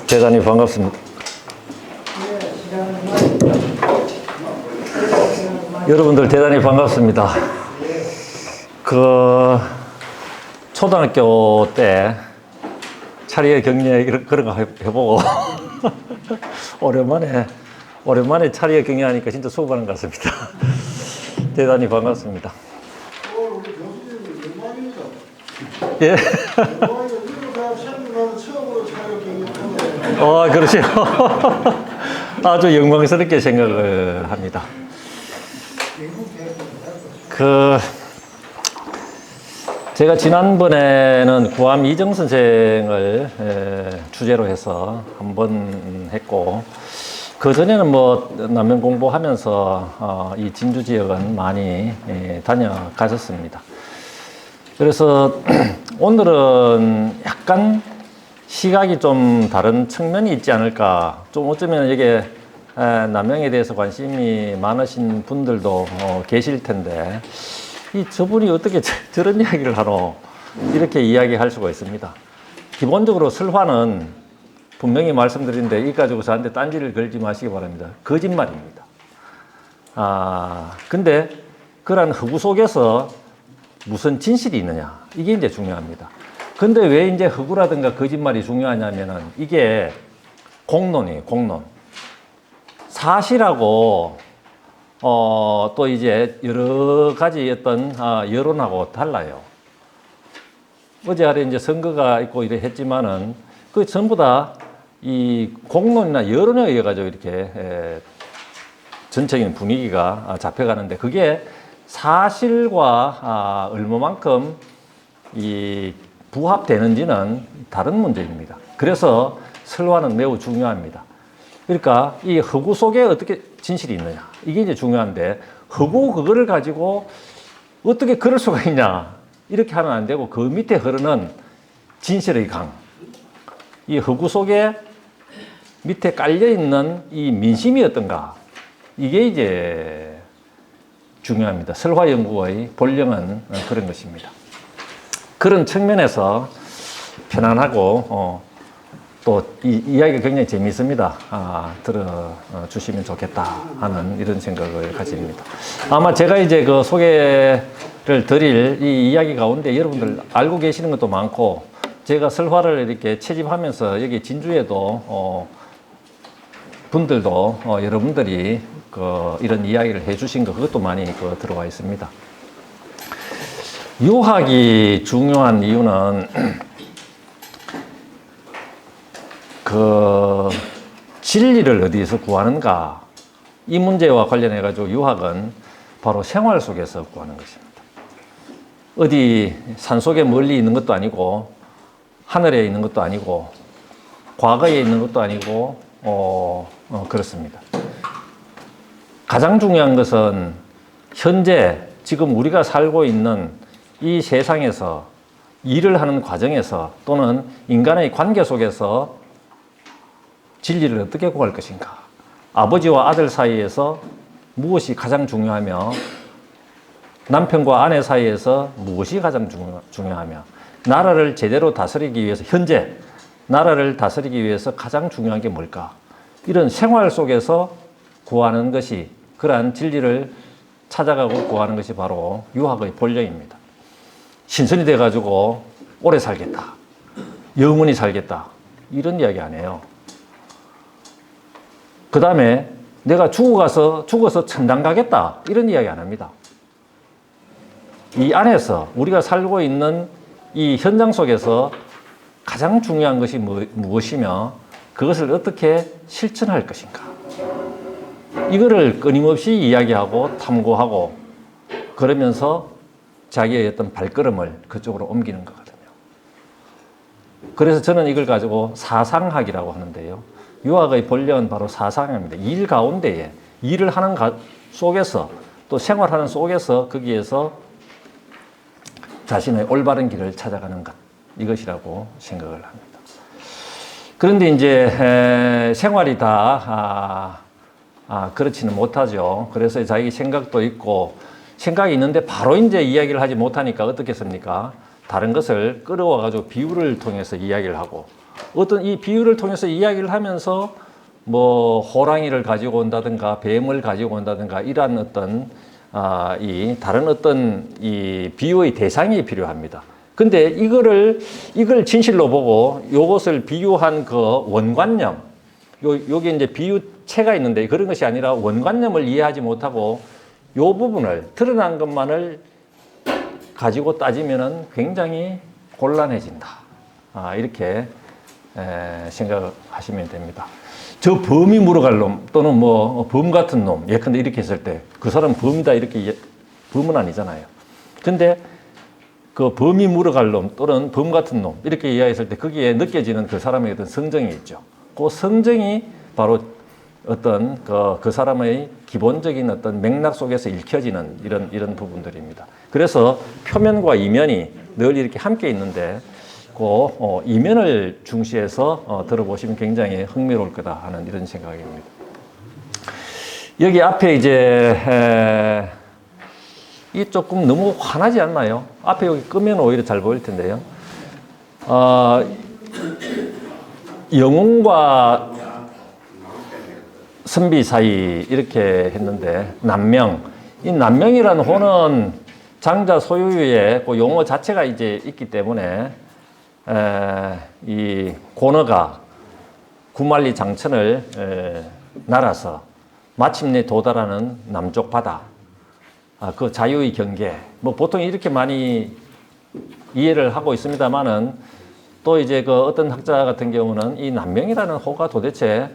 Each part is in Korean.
대단히 반갑습니다. 여러분들 대단히 반갑습니다. 초등학교 때 차리의 경례 그런 거 해보고 오랜만에 차리의 경례하니까 진짜 수고하는 것 같습니다. 대단히 반갑습니다. 우리 교수님 영광입니다. 예. 영광이가 시험을 처음으로 차리의 경례 그러시요. 아주 영광스럽게 생각을 합니다. 제가 지난번에는 구암 이정 선생을 주제로 해서 한번 했고, 그 전에는 남면 공부하면서 이 진주 지역은 많이 다녀가셨습니다. 그래서 오늘은 약간 시각이 좀 다른 측면이 있지 않을까. 좀 어쩌면 이게 남양에 대해서 관심이 많으신 분들도 계실 텐데, 저분이 어떻게 저런 이야기를 하노? 이렇게 이야기할 수가 있습니다. 기본적으로 설화는 분명히 말씀드린데, 이 가지고 저한테 딴지를 걸지 마시기 바랍니다. 거짓말입니다. 근데 그런 허구 속에서 무슨 진실이 있느냐? 이게 이제 중요합니다. 근데 왜 이제 허구라든가 거짓말이 중요하냐면은 이게 공론이에요, 공론. 사실하고 또 이제 여러 가지 어떤 여론하고 달라요. 어제 하루 이제 선거가 있고 이래 했지만은 그 전부 다 이 공론이나 여론에 의해 가지고 이렇게 전체적인 분위기가 잡혀가는데, 그게 사실과 얼마만큼 이 부합되는지는 다른 문제입니다. 그래서 설화는 매우 중요합니다. 그러니까 이 허구 속에 어떻게 진실이 있느냐, 이게 이제 중요한데, 그거를 가지고 어떻게 그럴 수가 있냐, 이렇게 하면 안 되고, 그 밑에 흐르는 진실의 강, 이 허구 속에 밑에 깔려있는 이 민심이 어떤가, 이게 이제 중요합니다. 설화 연구의 본령은 그런 것입니다. 그런 측면에서 편안하고 또 이 이야기가 굉장히 재미있습니다. 들어주시면 좋겠다 하는 이런 생각을 가집니다. 아마 제가 이제 그 소개를 드릴 이 이야기 가운데 여러분들 알고 계시는 것도 많고, 제가 설화를 이렇게 채집하면서 여기 진주에도 분들도 여러분들이 이런 이야기를 해주신 거, 그것도 많이 들어와 있습니다. 유학이 중요한 이유는 진리를 어디에서 구하는가, 이 문제와 관련해 가지고 유학은 바로 생활 속에서 구하는 것입니다. 어디 산속에 멀리 있는 것도 아니고, 하늘에 있는 것도 아니고, 과거에 있는 것도 아니고, 그렇습니다. 가장 중요한 것은 현재 지금 우리가 살고 있는 이 세상에서, 일을 하는 과정에서, 또는 인간의 관계 속에서 진리를 어떻게 구할 것인가. 아버지와 아들 사이에서 무엇이 가장 중요하며, 남편과 아내 사이에서 무엇이 가장 중요하며, 나라를 제대로 다스리기 위해서, 현재 나라를 다스리기 위해서 가장 중요한 게 뭘까. 이런 생활 속에서 구하는 것이, 그러한 진리를 찾아가고 구하는 것이 바로 유학의 본령입니다. 신선이 돼가지고 오래 살겠다, 영원히 살겠다, 이런 이야기 안 해요. 그 다음에 내가 죽어서 천당 가겠다, 이런 이야기 안 합니다. 이 안에서 우리가 살고 있는 이 현장 속에서 가장 중요한 것이 무엇이며, 그것을 어떻게 실천할 것인가, 이거를 끊임없이 이야기하고 탐구하고, 그러면서 자기의 어떤 발걸음을 그쪽으로 옮기는 거거든요. 그래서 저는 이걸 가지고 사상학이라고 하는데요. 유학의 본령은 바로 사상입니다. 일 가운데에, 일을 하는 속에서, 또 생활하는 속에서, 거기에서 자신의 올바른 길을 찾아가는 것, 이것이라고 생각을 합니다. 그런데 이제 생활이 다 그렇지는 못하죠. 그래서 자기 생각도 있고, 생각이 있는데 바로 이제 이야기를 하지 못하니까 어떻겠습니까? 다른 것을 끌어와 가지고 비유를 통해서 이야기를 하고, 어떤 이 비유를 통해서 이야기를 하면서 뭐 호랑이를 가지고 온다든가 뱀을 가지고 온다든가 이러한 어떤 이 다른 어떤 이 비유의 대상이 필요합니다. 근데 이걸 진실로 보고 요것을 비유한 그 원관념, 요게 이제 비유체가 있는데 그런 것이 아니라 원관념을 이해하지 못하고 요 부분을 드러난 것만을 가지고 따지면은 굉장히 곤란해진다. 이렇게 생각하시면 됩니다. 저 범이 물어갈 놈 또는 뭐 범 같은 놈 예컨대 이렇게 했을 때 그 사람 범이다 이렇게 범은 아니잖아요. 근데 그 범이 물어갈 놈 또는 범 같은 놈 이렇게 이야기했을 때 거기에 느껴지는 그 사람의 어떤 성정이 있죠. 그 성정이 바로 어떤 그 사람의 기본적인 어떤 맥락 속에서 읽혀지는 이런 부분들입니다. 그래서 표면과 이면이 늘 이렇게 함께 있는데 그 이면을 중시해서 들어보시면 굉장히 흥미로울 거다 하는 이런 생각입니다. 여기 앞에 이제 이 조금 너무 환하지 않나요? 앞에 여기 끄면 오히려 잘 보일 텐데요. 영웅과 선비 사이 이렇게 했는데 남명, 이 남명이라는 호는 장자 소유의 그 용어 자체가 이제 있기 때문에 이 고너가 구만리 장천을 날아서 마침내 도달하는 남쪽 바다, 그 자유의 경계, 뭐 보통 이렇게 많이 이해를 하고 있습니다만은 또 이제 그 어떤 학자 같은 경우는 이 남명이라는 호가 도대체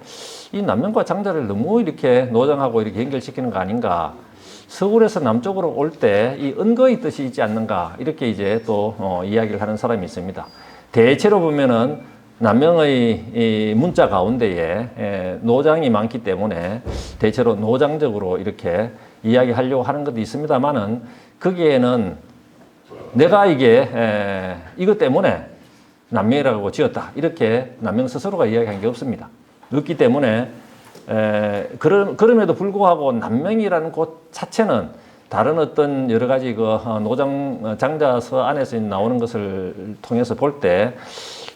이 남명과 장자를 너무 이렇게 노장하고 이렇게 연결시키는 거 아닌가. 서울에서 남쪽으로 올 때 이 은거의 뜻이 있지 않는가. 이렇게 이제 또 이야기를 하는 사람이 있습니다. 대체로 보면은 남명의 이 문자 가운데에 노장이 많기 때문에 대체로 노장적으로 이렇게 이야기하려고 하는 것도 있습니다만은 거기에는 내가 이게 이것 때문에 남명이라고 지었다. 이렇게 남명 스스로가 이야기한 게 없습니다. 없기 때문에 그럼에도 불구하고 남명이라는 곳 자체는 다른 어떤 여러 가지 그 노장 장자서 안에서 나오는 것을 통해서 볼 때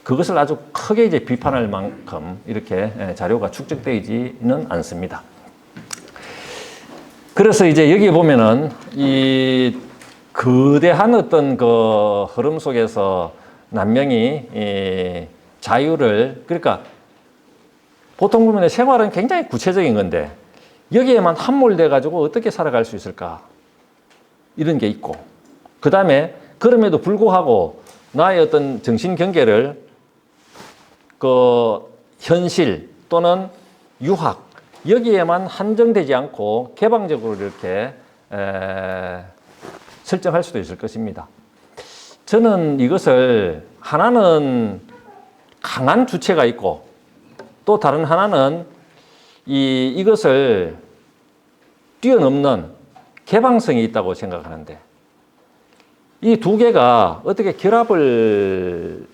그것을 아주 크게 이제 비판할 만큼 이렇게 자료가 축적되지는 않습니다. 그래서 이제 여기 보면은 이 거대한 어떤 그 흐름 속에서 남명이 자유를 그러니까 보통 보면 생활은 굉장히 구체적인 건데 여기에만 함몰돼 가지고 어떻게 살아갈 수 있을까 이런 게 있고 그 다음에 그럼에도 불구하고 나의 어떤 정신 경계를 그 현실 또는 유학 여기에만 한정되지 않고 개방적으로 이렇게 설정할 수도 있을 것입니다. 저는 이것을 하나는 강한 주체가 있고 또 다른 하나는 이것을 뛰어넘는 개방성이 있다고 생각하는데 이 두 개가 어떻게 결합을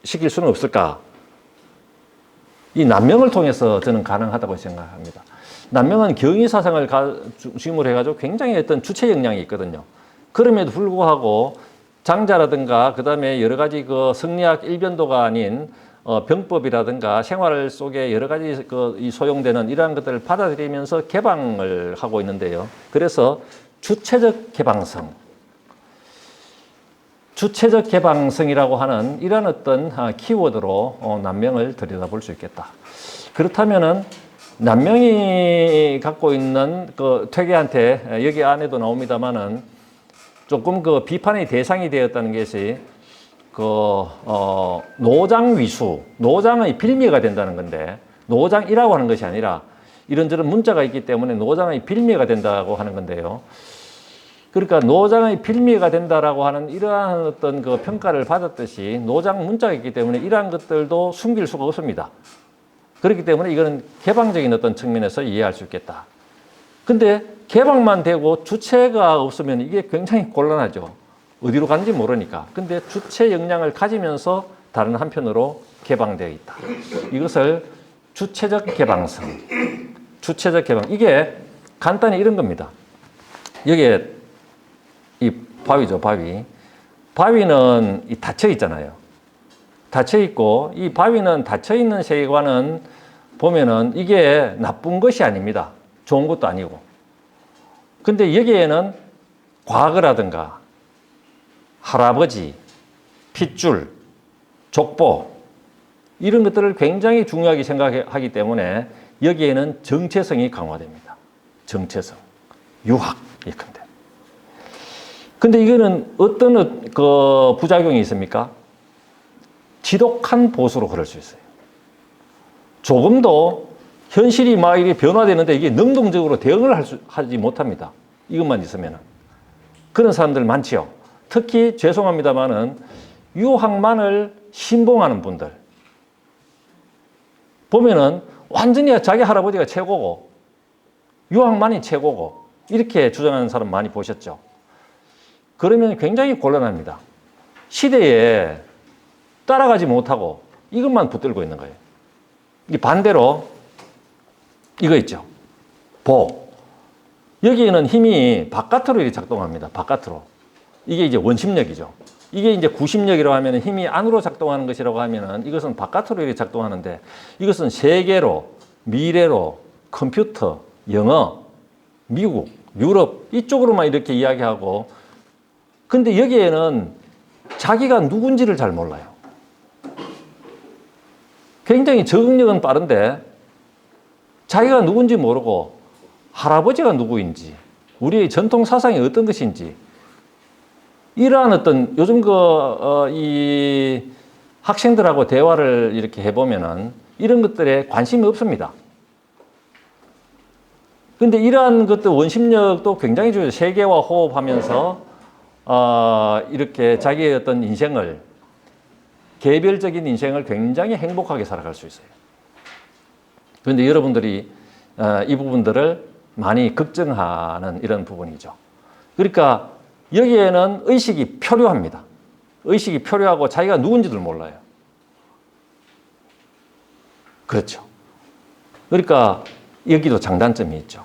시킬 수는 없을까? 이 남명을 통해서 저는 가능하다고 생각합니다. 남명은 경의사상을 중심으로 해가지고 굉장히 어떤 주체 역량이 있거든요. 그럼에도 불구하고 장자라든가 그 다음에 여러 가지 그 성리학 일변도가 아닌 병법이라든가 생활 속에 여러 가지 이 소용되는 이러한 것들을 받아들이면서 개방을 하고 있는데요. 그래서 주체적 개방성이라고 하는 이런 어떤 키워드로 남명을 들여다볼 수 있겠다. 그렇다면은 남명이 갖고 있는 그 퇴계한테 여기 안에도 나옵니다만은 조금 그 비판의 대상이 되었다는 것이 노장 위수, 노장의 빌미가 된다는 건데 노장이라고 하는 것이 아니라 이런저런 문자가 있기 때문에 노장의 빌미가 된다고 하는 건데요. 그러니까 노장의 빌미가 된다라고 하는 이러한 어떤 그 평가를 받았듯이 노장 문자가 있기 때문에 이러한 것들도 숨길 수가 없습니다. 그렇기 때문에 이거는 개방적인 어떤 측면에서 이해할 수 있겠다. 근데 개방만 되고 주체가 없으면 이게 굉장히 곤란하죠. 어디로 가는지 모르니까. 근데 주체 역량을 가지면서 다른 한편으로 개방되어 있다. 이것을 주체적 개방성. 이게 간단히 이런 겁니다. 여기에 이 바위죠, 바위. 바위는 닫혀 있잖아요. 닫혀 있고 이 바위는 닫혀 있는 세계관은 보면은 이게 나쁜 것이 아닙니다. 좋은 것도 아니고. 근데 여기에는 과거라든가 할아버지, 핏줄, 족보 이런 것들을 굉장히 중요하게 생각하기 때문에 여기에는 정체성이 강화됩니다. 정체성, 유학 예컨대. 근데 이거는 어떤 그 부작용이 있습니까? 지독한 보수로 그럴 수 있어요. 조금도 현실이 막 이게 변화되는데 이게 능동적으로 대응을 하지 못합니다. 이것만 있으면은. 그런 사람들 많지요. 특히 죄송합니다만은 유학만을 신봉하는 분들 보면은 완전히 자기 할아버지가 최고고 유학만이 최고고 이렇게 주장하는 사람 많이 보셨죠. 그러면 굉장히 곤란합니다. 시대에 따라가지 못하고 이것만 붙들고 있는 거예요. 이 반대로 이거 있죠. 보. 여기에는 힘이 바깥으로 이렇게 작동합니다. 바깥으로. 이게 이제 원심력이죠. 이게 이제 구심력이라고 하면 힘이 안으로 작동하는 것이라고 하면은 이것은 바깥으로 이렇게 작동하는데 이것은 세계로, 미래로, 컴퓨터, 영어, 미국, 유럽 이쪽으로만 이렇게 이야기하고 근데 여기에는 자기가 누군지를 잘 몰라요. 굉장히 적응력은 빠른데 자기가 누군지 모르고 할아버지가 누구인지 우리의 전통 사상이 어떤 것인지 이러한 어떤 요즘 이 학생들하고 대화를 이렇게 해보면은 이런 것들에 관심이 없습니다. 근데 이러한 것들 원심력도 굉장히 중요해요. 세계와 호흡하면서 이렇게 자기의 어떤 인생을 개별적인 인생을 굉장히 행복하게 살아갈 수 있어요. 그런데 여러분들이 이 부분들을 많이 걱정하는 이런 부분이죠. 그러니까 여기에는 의식이 표류합니다. 의식이 표류하고 자기가 누군지도 몰라요. 그렇죠. 그러니까 여기도 장단점이 있죠.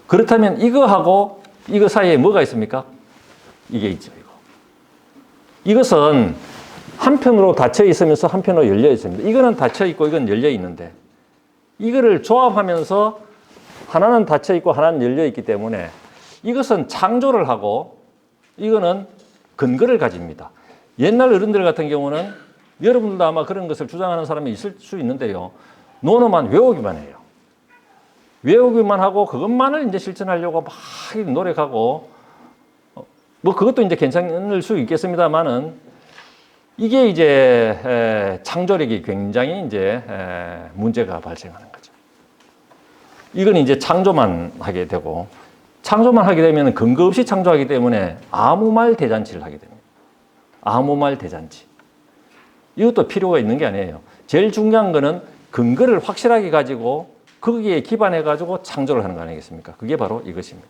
그렇다면 이거하고 이거 사이에 뭐가 있습니까? 이게 있죠. 이것은 한편으로 닫혀 있으면서 한편으로 열려 있습니다. 이거는 닫혀 있고 이건 열려 있는데 이거를 조합하면서 하나는 닫혀 있고 하나는 열려 있기 때문에 이것은 창조를 하고 이거는 근거를 가집니다. 옛날 어른들 같은 경우는 여러분들도 아마 그런 것을 주장하는 사람이 있을 수 있는데요. 논어만 외우기만 해요. 외우기만 하고 그것만을 이제 실천하려고 막 노력하고 뭐 그것도 이제 괜찮을 수 있겠습니다만은 이게 이제 창조력이 굉장히 이제 문제가 발생하는 거죠. 이건 이제 창조만 하게 되고 창조만 하게 되면 근거 없이 창조하기 때문에 아무 말 대잔치를 하게 됩니다. 아무 말 대잔치. 이것도 필요가 있는 게 아니에요. 제일 중요한 거는 근거를 확실하게 가지고 거기에 기반해 가지고 창조를 하는 거 아니겠습니까? 그게 바로 이것입니다.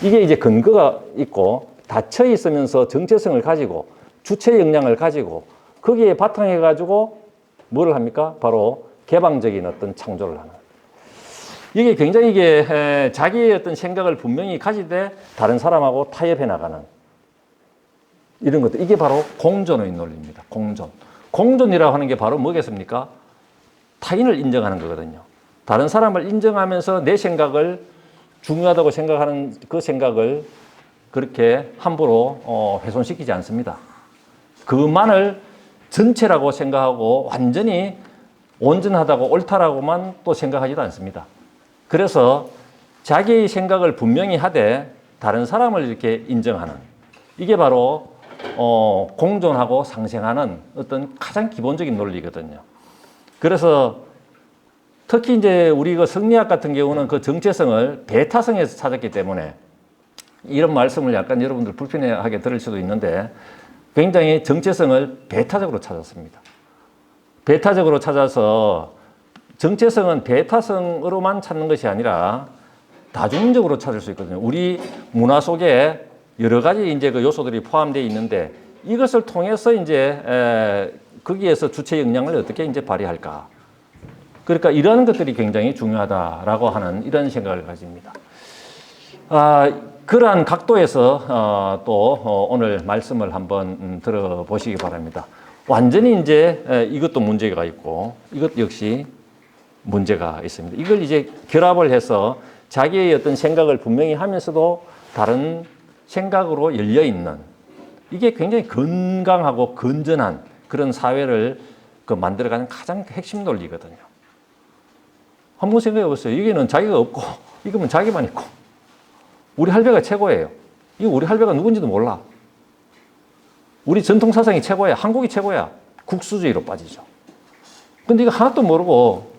이게 이제 근거가 있고 닫혀 있으면서 정체성을 가지고 주체 역량을 가지고 거기에 바탕해 가지고 뭐를 합니까? 바로 개방적인 어떤 창조를 하는. 이게 굉장히 이게 자기의 어떤 생각을 분명히 가지되 다른 사람하고 타협해 나가는 이런 것들. 이게 바로 공존의 논리입니다. 공존. 공존이라고 하는 게 바로 뭐겠습니까? 타인을 인정하는 거거든요. 다른 사람을 인정하면서 내 생각을 중요하다고 생각하는 그 생각을 그렇게 함부로 훼손시키지 않습니다. 그것만을 전체라고 생각하고 완전히 온전하다고 옳다라고만 또 생각하지도 않습니다. 그래서 자기의 생각을 분명히 하되 다른 사람을 이렇게 인정하는 이게 바로 공존하고 상생하는 어떤 가장 기본적인 논리거든요. 그래서 특히 이제 우리 그 성리학 같은 경우는 그 정체성을 배타성에서 찾았기 때문에 이런 말씀을 약간 여러분들 불편해하게 들을 수도 있는데 굉장히 정체성을 배타적으로 찾았습니다. 배타적으로 찾아서 정체성은 배타성으로만 찾는 것이 아니라 다중적으로 찾을 수 있거든요. 우리 문화 속에 여러 가지 이제 그 요소들이 포함되어 있는데 이것을 통해서 이제 거기에서 주체 역량을 어떻게 이제 발휘할까. 그러니까 이런 것들이 굉장히 중요하다라고 하는 이런 생각을 가집니다. 그러한 각도에서 또 오늘 말씀을 한번 들어보시기 바랍니다. 완전히 이제 이것도 문제가 있고 이것 역시 문제가 있습니다. 이걸 이제 결합을 해서 자기의 어떤 생각을 분명히 하면서도 다른 생각으로 열려 있는 이게 굉장히 건강하고 건전한 그런 사회를 만들어가는 가장 핵심 논리거든요. 한번 생각해 보세요. 여기는 자기가 없고 이거면 자기만 있고 우리 할배가 최고예요. 이거 우리 할배가 누군지도 몰라. 우리 전통 사상이 최고야. 한국이 최고야. 국수주의로 빠지죠. 근데 이거 하나도 모르고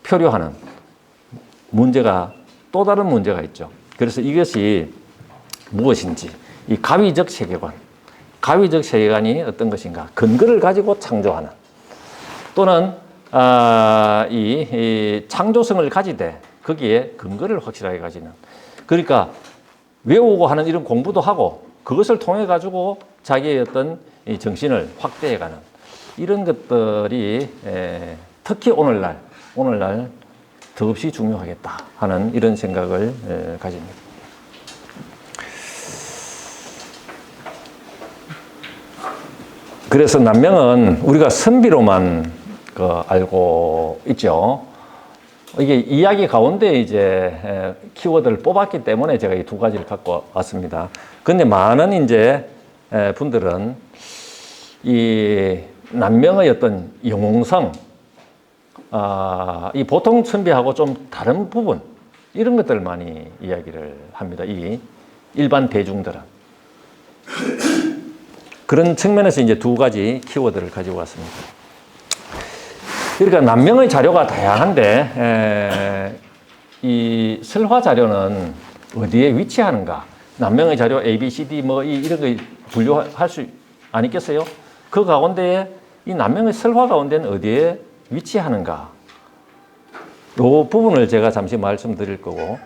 표류하는 문제가 또 다른 문제가 있죠. 그래서 이것이 무엇인지 이 가위적 세계관, 가위적 세계관이 어떤 것인가 근거를 가지고 창조하는 또는 이 창조성을 가지되 거기에 근거를 확실하게 가지는 그러니까 외우고 하는 이런 공부도 하고 그것을 통해 가지고 자기의 어떤 이 정신을 확대해가는 이런 것들이 특히 오늘날 더없이 중요하겠다 하는 이런 생각을 가집니다. 그래서 남명은 우리가 선비로만 알고 있죠. 이게 이야기 가운데 이제 키워드를 뽑았기 때문에 제가 이 두 가지를 갖고 왔습니다. 근데 많은 이제 분들은 이 남명의 어떤 영웅성, 이 보통 선비하고 좀 다른 부분, 이런 것들을 많이 이야기를 합니다. 이 일반 대중들은. 그런 측면에서 이제 두 가지 키워드를 가지고 왔습니다. 그러니까 남명의 자료가 다양한데 이 설화 자료는 어디에 위치하는가? 남명의 자료 A, B, C, D 뭐 이런 거 분류할 수 아니겠어요? 그 가운데에 이 남명의 설화 가운데는 어디에 위치하는가? 이 부분을 제가 잠시 말씀드릴 거고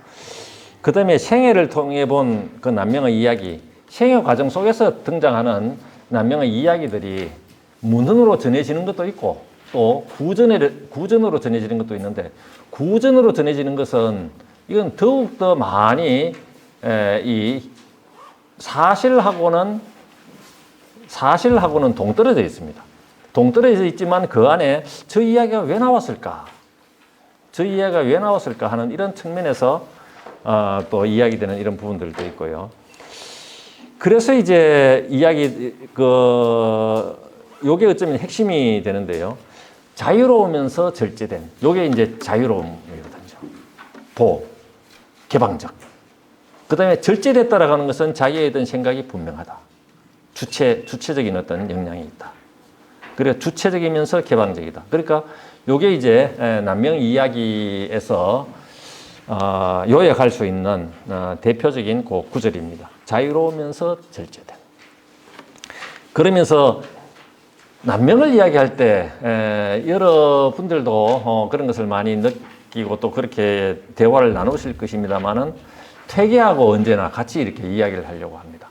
그 다음에 생애를 통해 본 그 남명의 이야기 생애 과정 속에서 등장하는 남명의 이야기들이 문헌으로 전해지는 것도 있고 또 구전으로 전해지는 것도 있는데 구전으로 전해지는 것은 이건 더욱더 많이 이 사실하고는 동떨어져 있습니다. 동떨어져 있지만 그 안에 저 이야기가 왜 나왔을까? 저 이야기가 왜 나왔을까 하는 이런 측면에서 또 이야기되는 이런 부분들도 있고요. 그래서 이제 요게 어쩌면 핵심이 되는데요. 자유로우면서 절제된, 요게 이제 자유로움이거든요. 개방적. 그 다음에 절제됐다라고 하는 것은 자기에 어떤 생각이 분명하다. 주체적인 어떤 역량이 있다. 그래 주체적이면서 개방적이다. 그러니까 요게 이제 남명 이야기에서 요약할 수 있는 대표적인 그 구절입니다. 자유로우면서 절제된. 그러면서 남명을 이야기할 때 여러분들도 그런 것을 많이 느끼고 또 그렇게 대화를 나누실 것입니다만은 퇴계하고 언제나 같이 이렇게 이야기를 하려고 합니다.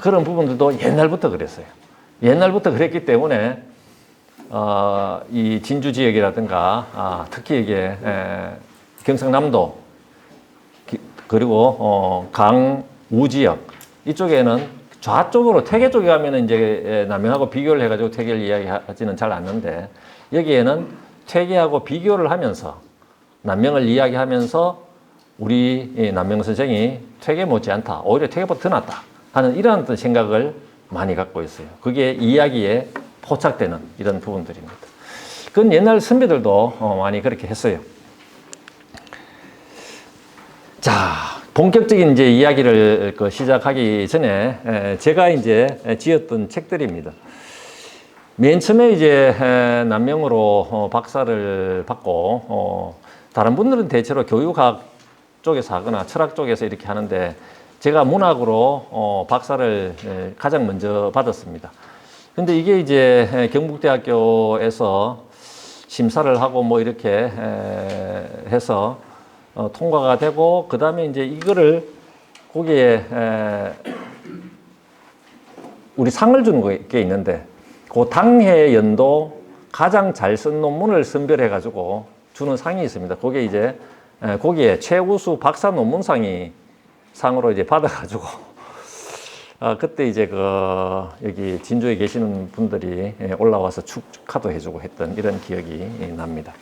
그런 부분들도 옛날부터 그랬어요. 옛날부터 그랬기 때문에 이 진주 지역이라든가 특히 이게 경상남도 그리고 강우 지역 이쪽에는 좌쪽으로 퇴계 쪽에 가면은 이제 남명하고 비교를 해가지고 퇴계를 이야기하지는 잘 않는데 여기에는 퇴계하고 비교를 하면서 남명을 이야기하면서 우리 남명 선생이 퇴계 못지않다 오히려 퇴계보다 더 낫다 하는 이러한 어떤 생각을 많이 갖고 있어요. 그게 이야기에 포착되는 이런 부분들입니다. 그건 옛날 선배들도 많이 그렇게 했어요. 자, 본격적인 이제 이야기를 시작하기 전에 제가 이제 지었던 책들입니다. 맨 처음에 이제 남명으로 박사를 받고 다른 분들은 대체로 교육학 쪽에서 하거나 철학 쪽에서 이렇게 하는데 제가 문학으로 박사를 가장 먼저 받았습니다. 근데 이게 이제 경북대학교에서 심사를 하고 뭐 이렇게 해서 통과가 되고 그 다음에 이제 이거를 거기에 우리 상을 주는 게 있는데 그 당해 연도 가장 잘 쓴 논문을 선별해 가지고 주는 상이 있습니다. 그게 이제 거기에 최우수 박사 논문상이 상으로 이제 받아가지고 그때 이제 여기 진주에 계시는 분들이 올라와서 축하도 해주고 했던 이런 기억이 납니다.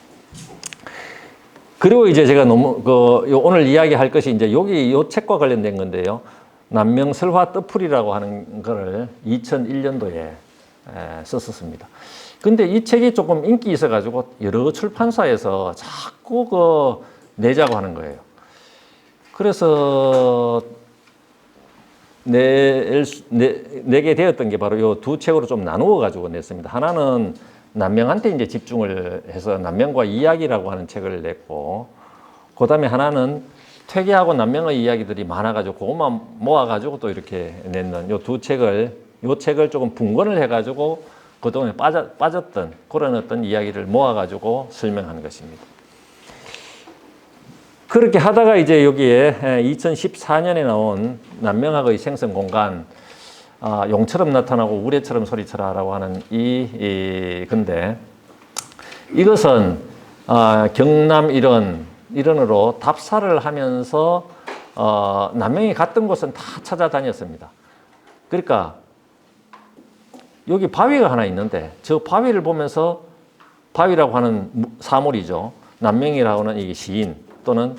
그리고 이제 제가 오늘 이야기할 것이 이제 여기 요 책과 관련된 건데요. 남명 설화 뜨풀이라고 하는 거를 2001년도에 썼었습니다. 근데 이 책이 조금 인기 있어가지고 여러 출판사에서 자꾸 내자고 하는 거예요. 그래서 내게 되었던 게 바로 요 두 책으로 좀 나누어 가지고 냈습니다. 하나는 남명한테 이제 집중을 해서 남명과 이야기라고 하는 책을 냈고, 그 다음에 하나는 퇴계하고 남명의 이야기들이 많아가지고 그것만 모아가지고 또 이렇게 냈는 요 책을 조금 분권을 해가지고 그동안에 빠졌던 그런 어떤 이야기를 모아가지고 설명하는 것입니다. 그렇게 하다가 이제 여기에 2014년에 나온 남명학의 생성 공간, 용처럼 나타나고 우레처럼 소리쳐라라고 하는 근데 이것은 경남 일원으로 답사를 하면서 남명이 갔던 곳은 다 찾아다녔습니다. 그러니까 여기 바위가 하나 있는데 저 바위를 보면서 바위라고 하는 사물이죠. 남명이라고 하는 이 시인 또는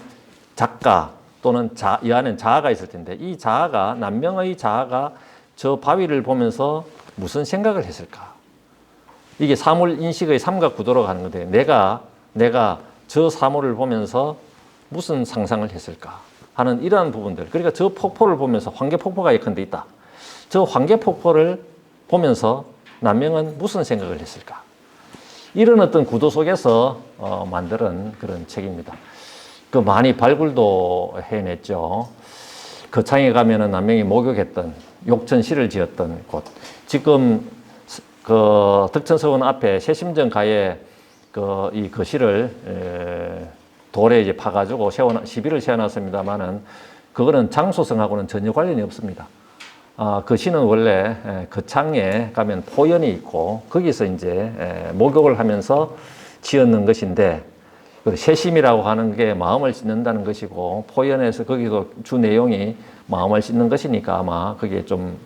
작가 또는 이 안에 자아가 있을 텐데 이 자아가 남명의 자아가 저 바위를 보면서 무슨 생각을 했을까? 이게 사물 인식의 삼각구도로 가는 건데 내가 저 사물을 보면서 무슨 상상을 했을까 하는 이러한 부분들. 그러니까 저 폭포를 보면서 환계폭포가 예컨대 있다. 저 환계폭포를 보면서 남명은 무슨 생각을 했을까? 이런 어떤 구도 속에서 만든 그런 책입니다. 많이 발굴도 해냈죠. 거창에 가면은 남명이 목욕했던 욕천시를 지었던 곳. 지금 덕천서원 앞에 세심정가에 이 거실을 돌에 이제 파가지고 시비를 세워놨습니다만은 그거는 장소성하고는 전혀 관련이 없습니다. 그 시는 원래 거창에 가면 포연이 있고 거기서 이제 목욕을 하면서 지었는 것인데 세심이라고 하는 게 마음을 씻는다는 것이고 포연에서 거기도 주 내용이 마음을 씻는 것이니까 아마 거기에 좀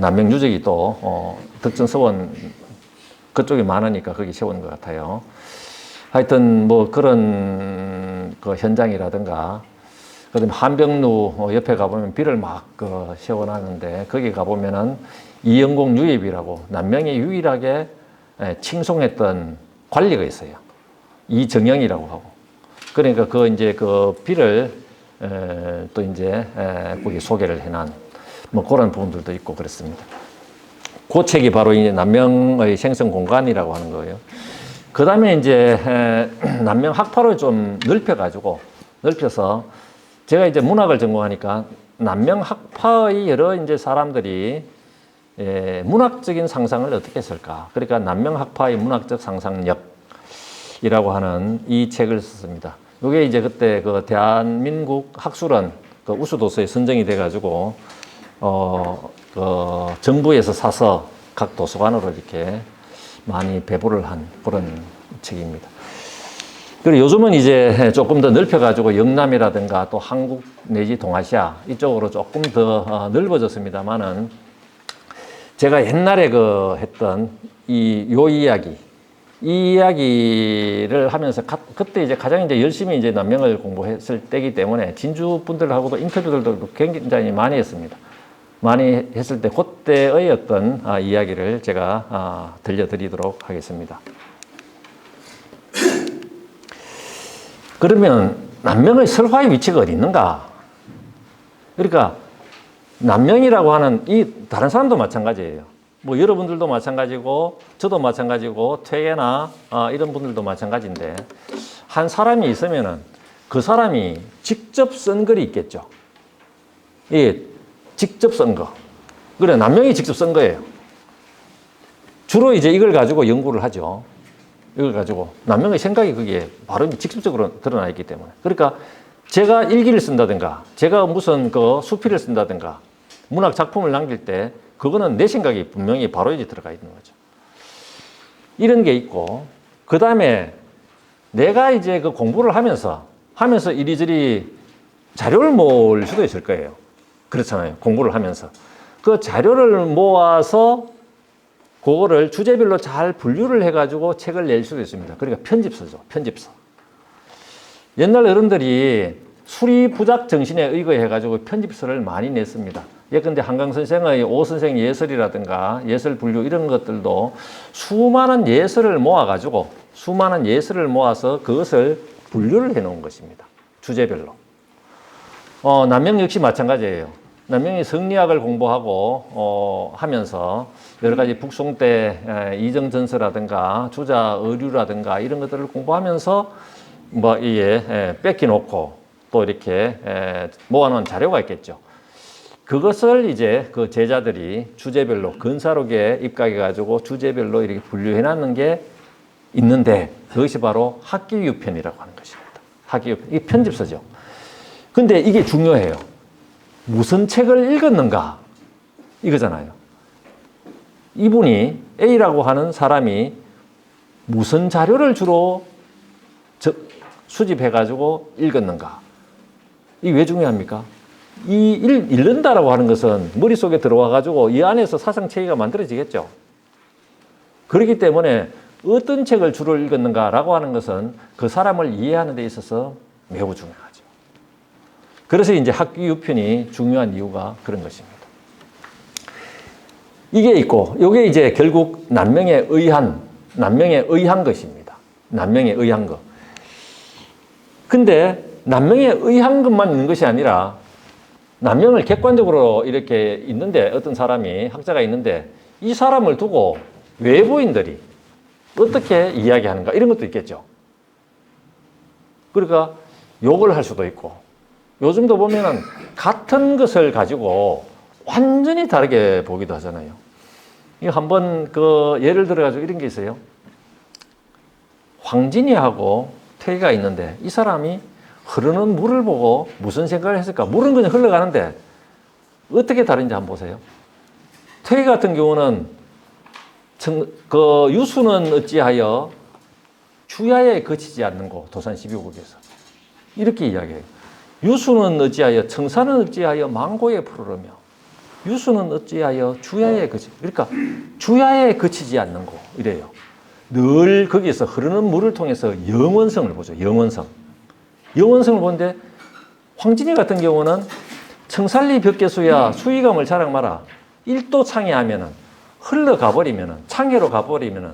남명 유적이 또 덕천서원 그쪽이 많으니까 거기 세운 것 같아요. 하여튼 뭐 그런 현장이라든가 그다음에 한병루 옆에 가보면 비를 막 세워놨는데 거기 가보면은 이영공 유입이라고 남명이 유일하게 칭송했던 관리가 있어요. 이정영이라고 하고. 그러니까 이제 비를 또 이제 거기 소개를 해놓은 뭐 그런 부분들도 있고 그렇습니다. 그 책이 바로 이제 남명의 생성 공간이라고 하는 거예요. 그 다음에 이제 남명 학파를 좀 넓혀서 제가 이제 문학을 전공하니까 남명 학파의 여러 이제 사람들이 문학적인 상상을 어떻게 했을까. 그러니까 남명 학파의 문학적 상상력 이라고 하는 이 책을 썼습니다. 이게 이제 그때 대한민국 학술원 우수도서에 선정이 돼가지고 정부에서 사서 각 도서관으로 이렇게 많이 배부를 한 그런 책입니다. 그리고 요즘은 이제 조금 더 넓혀가지고 영남이라든가 또 한국 내지 동아시아 이쪽으로 조금 더 넓어졌습니다만은 제가 옛날에 했던 이 이야기를 하면서 그때 이제 가장 이제 열심히 이제 남명을 공부했을 때이기 때문에 진주 분들하고도 인터뷰들도 굉장히 많이 했습니다. 많이 했을 때 그때의 어떤 이야기를 제가 들려드리도록 하겠습니다. 그러면 남명의 설화의 위치가 어디 있는가? 그러니까 남명이라고 하는 다른 사람도 마찬가지예요. 뭐 여러분들도 마찬가지고 저도 마찬가지고 퇴계나 이런 분들도 마찬가지인데 한 사람이 있으면은 그 사람이 직접 쓴 글이 있겠죠. 예, 직접 쓴 거. 그래, 남명이 직접 쓴 거예요. 주로 이제 이걸 가지고 연구를 하죠. 이걸 가지고 남명의 생각이 거기에 바로 직접적으로 드러나 있기 때문에. 그러니까 제가 일기를 쓴다든가 제가 무슨 수필을 쓴다든가 문학 작품을 남길 때 그거는 내 생각이 분명히 바로 이제 들어가 있는 거죠. 이런 게 있고, 그 다음에 내가 이제 공부를 하면서 이리저리 자료를 모을 수도 있을 거예요. 그렇잖아요. 공부를 하면서. 그 자료를 모아서 그거를 주제별로 잘 분류를 해가지고 책을 낼 수도 있습니다. 그러니까 편집서죠. 편집서. 옛날 어른들이 수리부작 정신에 의거해가지고 편집서를 많이 냈습니다. 예컨대 한강 선생의 오 선생 예설이라든가 예설 분류 이런 것들도 수많은 예설을 모아가지고 수많은 예설을 모아서 그것을 분류를 해놓은 것입니다. 주제별로. 남명 역시 마찬가지예요. 남명이 성리학을 공부하고 하면서 여러 가지 북송 때 이정전서라든가 주자 의류라든가 이런 것들을 공부하면서 뭐 이게 뺏겨놓고 또 이렇게 모아놓은 자료가 있겠죠. 그것을 이제 그 제자들이 주제별로 근사록에 입각해가지고 주제별로 이렇게 분류해놨는 게 있는데 그것이 바로 학기유편이라고 하는 것입니다. 학기유편. 이게 편집서죠. 근데 이게 중요해요. 무슨 책을 읽었는가? 이거잖아요. 이분이 A라고 하는 사람이 무슨 자료를 주로 수집해가지고 읽었는가? 이게 왜 중요합니까? 읽는다라고 하는 것은 머릿속에 들어와가지고 이 안에서 사상체계가 만들어지겠죠. 그렇기 때문에 어떤 책을 주로 읽었는가라고 하는 것은 그 사람을 이해하는 데 있어서 매우 중요하죠. 그래서 이제 학기유편이 중요한 이유가 그런 것입니다. 이게 있고, 이게 이제 결국 남명에 의한 것입니다. 남명에 의한 것. 근데 남명에 의한 것만 있는 것이 아니라 남명을 객관적으로 이렇게 있는데 어떤 사람이 학자가 있는데 이 사람을 두고 외부인들이 어떻게 이야기하는가 이런 것도 있겠죠. 그러니까 욕을 할 수도 있고 요즘도 보면은 같은 것을 가지고 완전히 다르게 보기도 하잖아요. 이 한번 그 예를 들어가지고 이런 게 있어요. 황진이하고 퇴계가 있는데 이 사람이 흐르는 물을 보고 무슨 생각을 했을까? 물은 그냥 흘러가는데 어떻게 다른지 한번 보세요. 퇴계 같은 경우는 그 유수는 어찌하여 주야에 그치지 않는고 도산 12국에서 이렇게 이야기해요. 유수는 어찌하여 청산은 어찌하여 망고에 푸르르며 유수는 어찌하여 주야에 그치 그러니까 주야에 그치지 않는고 이래요. 늘 거기에서 흐르는 물을 통해서 영원성을 보죠. 영원성을 보는데 황진이 같은 경우는 청산리 벽계수야 수의감을 자랑 마라. 1도 창해하면은 흘러가 버리면은 창해로 가버리면은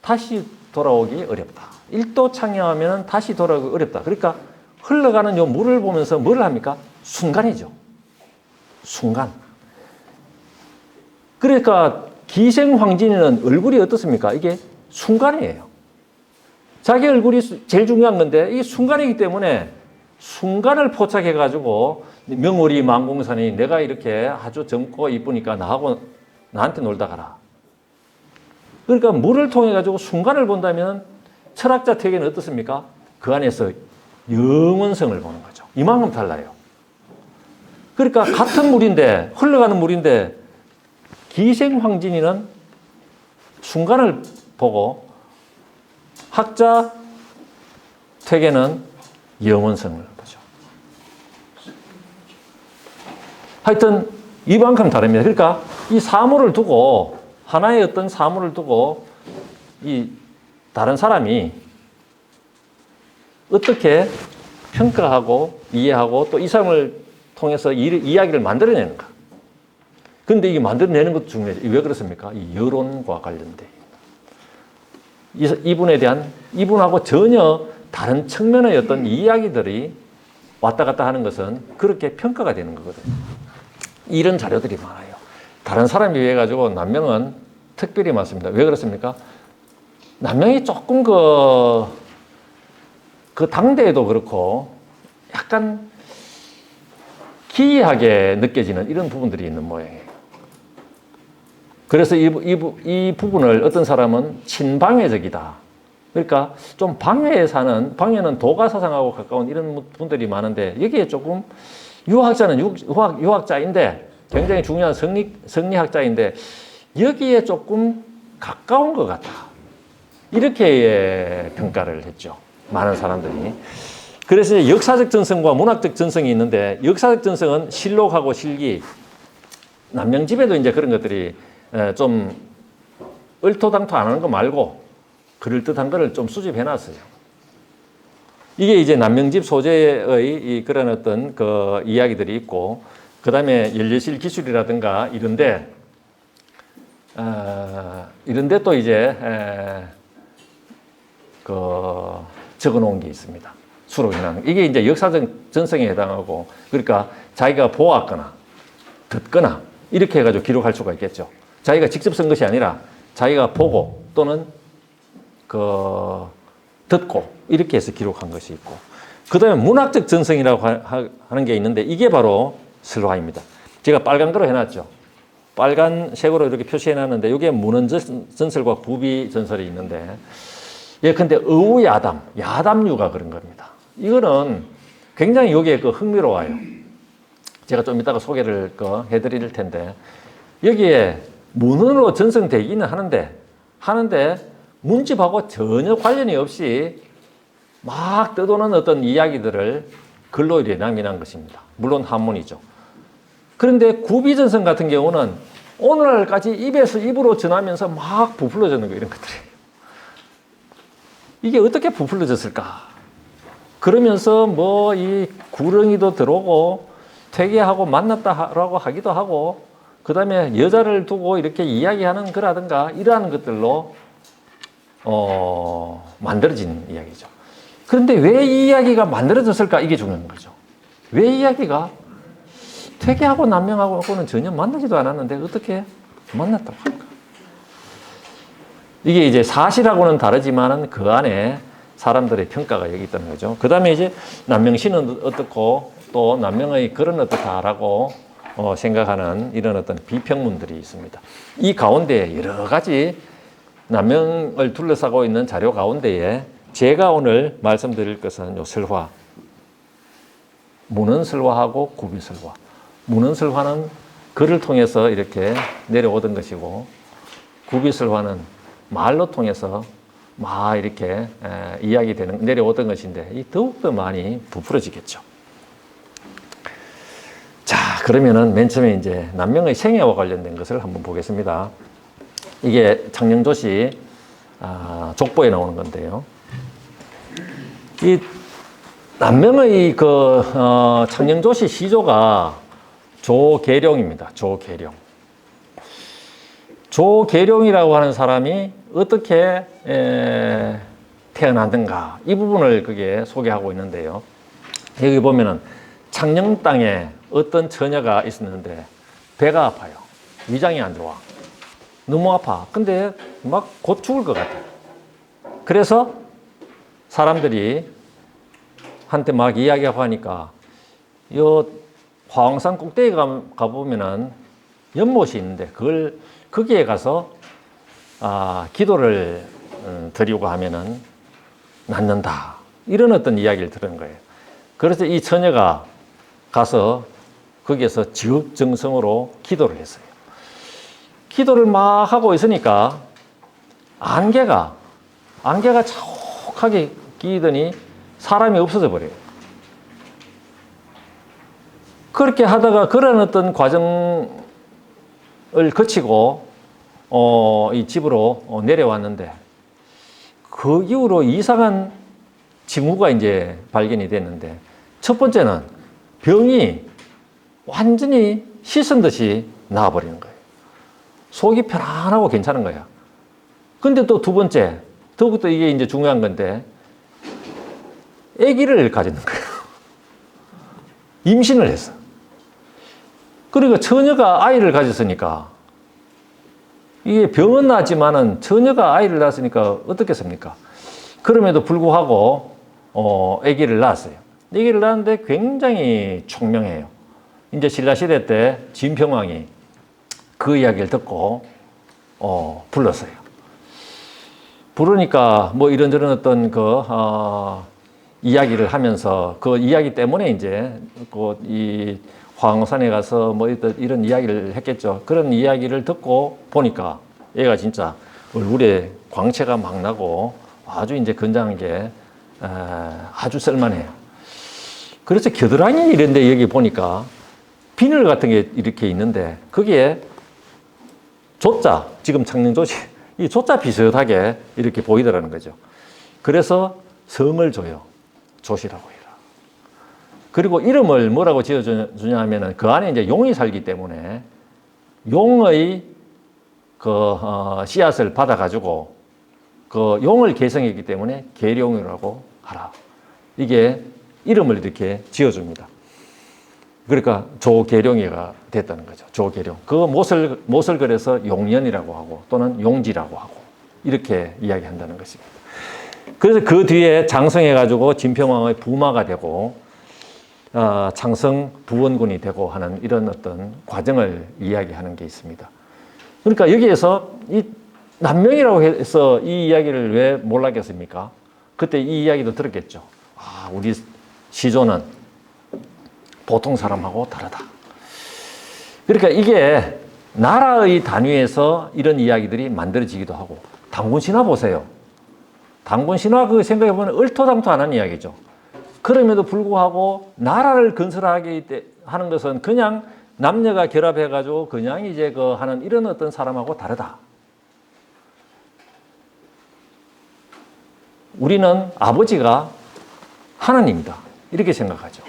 다시 돌아오기 어렵다. 1도 창해하면은 다시 돌아오기 어렵다. 그러니까 흘러가는 요 물을 보면서 뭘 합니까? 순간이죠. 순간. 그러니까 기생황진이는 얼굴이 어떻습니까? 이게 순간이에요. 자기 얼굴이 제일 중요한 건데 이게 순간이기 때문에 순간을 포착해가지고 명월이 만공산이 내가 이렇게 아주 젊고 이쁘니까 나한테 놀다 가라. 그러니까 물을 통해 가지고 순간을 본다면 철학자 퇴계는 어떻습니까? 그 안에서 영원성을 보는 거죠. 이만큼 달라요. 그러니까 같은 물인데 흘러가는 물인데 기생황진이는 순간을 보고 학자 퇴계는 영원성을 보죠. 하여튼 이만큼 다릅니다. 그러니까 이 사물을 두고 하나의 어떤 사물을 두고 이 다른 사람이 어떻게 평가하고 이해하고 또 이 사람을 통해서 이야기를 만들어내는가. 그런데 이게 만들어내는 것도 중요해요. 왜 그렇습니까? 이 여론과 관련돼. 이분하고 전혀 다른 측면의 어떤 이야기들이 왔다 갔다 하는 것은 그렇게 평가가 되는 거거든요. 이런 자료들이 많아요. 다른 사람에 비해 가지고 남명은 특별히 많습니다. 왜 그렇습니까? 남명이 조금 그 당대에도 그렇고 약간 기이하게 느껴지는 이런 부분들이 있는 모양이에요. 그래서 이 부분을 어떤 사람은 친방해적이다. 그러니까 좀 방해는 도가사상하고 가까운 이런 분들이 많은데 여기에 조금 유학자는 유학자인데 굉장히 중요한 성리학자인데 여기에 조금 가까운 것 같다. 이렇게 평가를 했죠. 많은 사람들이. 그래서 역사적 전성과 문학적 전성이 있는데 역사적 전성은 실록하고 실기 남명집에도 이제 그런 것들이 좀 얼토당토 안 하는 거 말고 그럴듯한 거를 좀 수집해 놨어요. 이게 이제 남명집 소재의 이 그런 어떤 그 이야기들이 있고, 그 다음에 연례실 기술이라든가 이런데 또 이제 그 적어 놓은 게 있습니다. 수록해놓은 이게 이제 역사적 전성에 해당하고, 그러니까 자기가 보았거나 듣거나 이렇게 해가지고 기록할 수가 있겠죠. 자기가 직접 쓴 것이 아니라 자기가 보고 또는 듣고 이렇게 해서 기록한 것이 있고, 그 다음에 문학적 전성이라고 하는 게 있는데 이게 바로 설화입니다. 제가 빨간 거로 해놨죠. 빨간색으로 이렇게 표시해 놨는데 이게 문헌전설과 구비전설이 있는데, 근데 의우야담, 야담류가 그런 겁니다. 이거는 굉장히 여기에 흥미로워요. 제가 좀 이따가 소개를 해드릴 텐데, 여기에 문헌으로 전성되기는 하는데 문집하고 전혀 관련이 없이 막 떠도는 어떤 이야기들을 글로 이렇게 남겨놓은 것입니다. 물론 한문이죠. 그런데 구비전선 같은 경우는 오늘날까지 입에서 입으로 전하면서 막 부풀려지는 거, 이런 것들이에요. 이게 어떻게 부풀려졌을까? 그러면서 뭐 이 구렁이도 들어오고 퇴계하고 만났다라고 하기도 하고, 그 다음에 여자를 두고 이렇게 이야기하는 거라든가 이러한 것들로 만들어진 이야기죠. 그런데 왜 이 이야기가 만들어졌을까? 이게 중요한 거죠. 왜 이 이야기가 퇴계하고 남명하고는 전혀 만나지도 않았는데 어떻게 만났다고 할까? 이게 이제 사실하고는 다르지만은 그 안에 사람들의 평가가 여기 있다는 거죠. 그 다음에 이제 남명시는 어떻고 또 남명의 글은 어떻다라고 생각하는 이런 어떤 비평문들이 있습니다. 이 가운데 여러 가지 남명을 둘러싸고 있는 자료 가운데에 제가 오늘 말씀드릴 것은 요 설화, 문헌설화하고 구비설화. 문헌설화는 글을 통해서 이렇게 내려오던 것이고, 구비설화는 말로 통해서 막 이렇게 내려오던 것인데, 이 더욱더 많이 부풀어지겠죠. 자, 그러면은 맨 처음에 이제 남명의 생애와 관련된 것을 한번 보겠습니다. 이게 창녕조시 족보에 나오는 건데요. 이 남명의 창녕조시 시조가 조계룡입니다. 조계룡. 조계룡이라고 하는 사람이 어떻게 태어났는가, 이 부분을 그게 소개하고 있는데요. 여기 보면은 창녕 땅에 어떤 처녀가 있었는데 배가 아파요. 위장이 안 좋아. 너무 아파. 근데 막 곧 죽을 것 같아. 그래서 사람들이 한테 막 이야기하고 하니까 요 화왕산 꼭대기 가보면은 연못이 있는데 거기에 가서 기도를 드리고 하면은 낫는다. 이런 어떤 이야기를 들은 거예요. 그래서 이 처녀가 가서 거기에서 지극정성으로 기도를 했어요. 기도를 막 하고 있으니까 안개가 자욱하게 끼더니 사람이 없어져 버려요. 그렇게 하다가 그런 어떤 과정을 거치고 이 집으로 내려왔는데, 그 이후로 이상한 징후가 이제 발견이 됐는데, 첫 번째는 병이 완전히 씻은 듯이 나아버리는 거예요. 속이 편안하고 괜찮은 거야. 근데 또 두 번째, 더욱더 이게 이제 중요한 건데, 아기를 가지는 거예요. 임신을 했어. 그러니까 처녀가 아이를 가졌으니까, 이게 병은 나지만은 처녀가 아이를 낳았으니까 어떻겠습니까? 그럼에도 불구하고 아기를 낳았어요. 아기를 낳았는데 굉장히 총명해요. 이제 신라시대 때 진평왕이 그 이야기를 듣고 불렀어요. 부르니까 뭐 이런저런 어떤 이야기를 하면서 그 이야기 때문에 이제 이 화왕산에 가서 뭐 이런 이야기를 했겠죠. 그런 이야기를 듣고 보니까 얘가 진짜 얼굴에 광채가 막 나고 아주 이제 건장한 게 아주 쓸만해요. 그래서 겨드랑이 이런데 여기 보니까 비늘 같은 게 이렇게 있는데 거기에 조자, 지금 창녕조지, 이 조자 비슷하게 이렇게 보이더라는 거죠. 그래서 성을 줘요. 조시라고 해라. 그리고 이름을 뭐라고 지어주냐 하면은 그 안에 이제 용이 살기 때문에 용의 씨앗을 받아가지고 그 용을 계승했기 때문에 계룡이라고 하라. 이게 이름을 이렇게 지어줍니다. 그러니까 조계룡이가 됐다는 거죠. 조계룡. 그 못을 그래서 용년이라고 하고 또는 용지라고 하고 이렇게 이야기한다는 것입니다. 그래서 그 뒤에 장성해가지고 진평왕의 부마가 되고 창성 부원군이 되고 하는 이런 어떤 과정을 이야기하는 게 있습니다. 그러니까 여기에서 이 남명이라고 해서 이 이야기를 왜 몰랐겠습니까? 그때 이 이야기도 들었겠죠. 아, 우리 시조는 보통 사람하고 다르다. 그러니까 이게 나라의 단위에서 이런 이야기들이 만들어지기도 하고, 단군 신화 보세요. 단군 신화 그 생각해보면 얼토당토 안 하는 이야기죠. 그럼에도 불구하고 나라를 건설하게 하는 것은 그냥 남녀가 결합해가지고 그냥 이제 하는 이런 어떤 사람하고 다르다. 우리는 아버지가 하나님이다. 이렇게 생각하죠.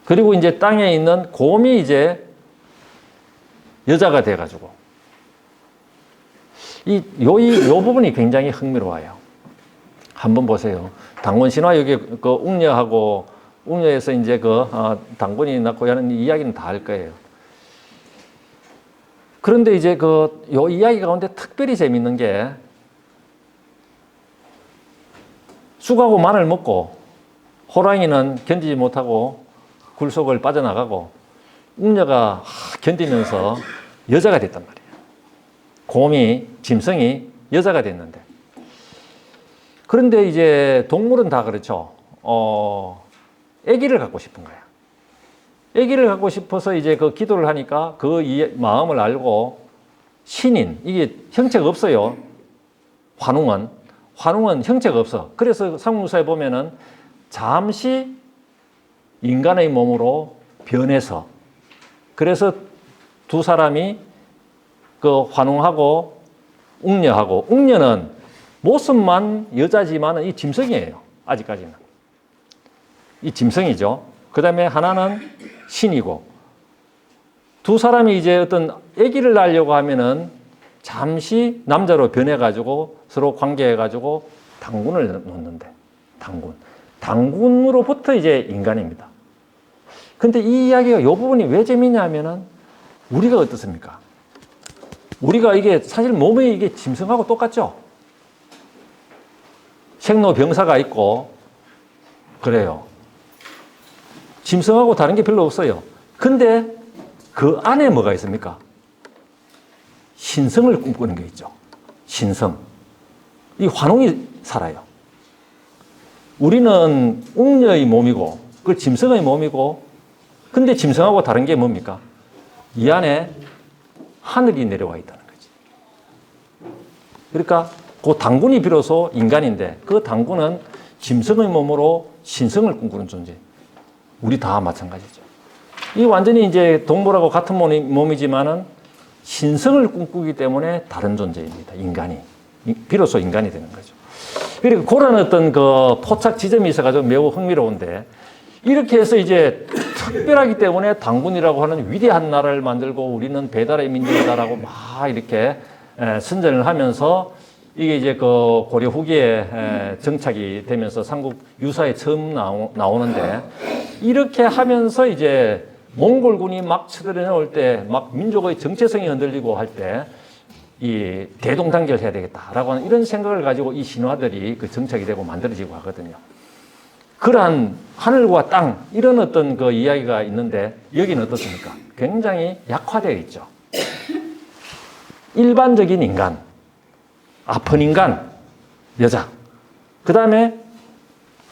그리고 이제 땅에 있는 곰이 이제 여자가 돼가지고 요 부분이 굉장히 흥미로워요. 한번 보세요. 단군 신화 여기 웅녀하고 웅녀에서 이제 단군이 낳고 하는 이야기는 다 할 거예요. 그런데 이제 요 이야기 가운데 특별히 재밌는 게 쑥하고 마늘 먹고 호랑이는 견디지 못하고 굴 속을 빠져나가고 웅녀가 견디면서 여자가 됐단 말이에요. 곰이, 짐승이 여자가 됐는데. 그런데 이제 동물은 다 그렇죠. 아기를 갖고 싶은 거야. 아기를 갖고 싶어서 이제 기도를 하니까 그 마음을 알고 신인, 이게 형체가 없어요. 환웅은 형체가 없어. 그래서 삼국사에 보면은 잠시 인간의 몸으로 변해서, 그래서 두 사람이 환웅하고 웅녀하고, 웅녀는 모습만 여자지만 이 짐승이에요. 아직까지는. 이 짐승이죠. 그 다음에 하나는 신이고, 두 사람이 이제 어떤 아기를 낳으려고 하면은 잠시 남자로 변해가지고 서로 관계해가지고 당군을 놓는데, 당군으로부터 이제 인간입니다. 근데 이 이야기가 이 부분이 왜 재미냐면은 우리가 어떻습니까? 우리가 이게 사실 몸에 이게 짐승하고 똑같죠? 생로병사가 있고, 그래요. 짐승하고 다른 게 별로 없어요. 근데 그 안에 뭐가 있습니까? 신성을 꿈꾸는 게 있죠. 신성. 이 환웅이 살아요. 우리는 웅녀의 몸이고, 그 짐승의 몸이고, 근데 짐승하고 다른 게 뭡니까? 이 안에 하늘이 내려와 있다는 거지. 그러니까 그 당군이 비로소 인간인데 그 당군은 짐승의 몸으로 신성을 꿈꾸는 존재. 우리 다 마찬가지죠. 이 완전히 이제 동물하고 같은 몸이지만은 신성을 꿈꾸기 때문에 다른 존재입니다. 인간이. 비로소 인간이 되는 거죠. 그리고 그런 어떤 포착 지점이 있어가지고 매우 흥미로운데, 이렇게 해서 이제 특별하기 때문에 당군이라고 하는 위대한 나라를 만들고 우리는 배달의 민족이다라고 막 이렇게 선전을 하면서 이게 이제 고려 후기에 정착이 되면서 삼국 유사에 처음 나오는데, 이렇게 하면서 이제 몽골군이 막 쳐들어올 때 막 민족의 정체성이 흔들리고 할 때 이 대동단결 해야 되겠다라고 하는 이런 생각을 가지고 이 신화들이 정착이 되고 만들어지고 하거든요. 그러한 하늘과 땅 이런 어떤 이야기가 있는데 여기는 어떻습니까? 굉장히 약화되어 있죠. 일반적인 인간, 아픈 인간, 여자. 그 다음에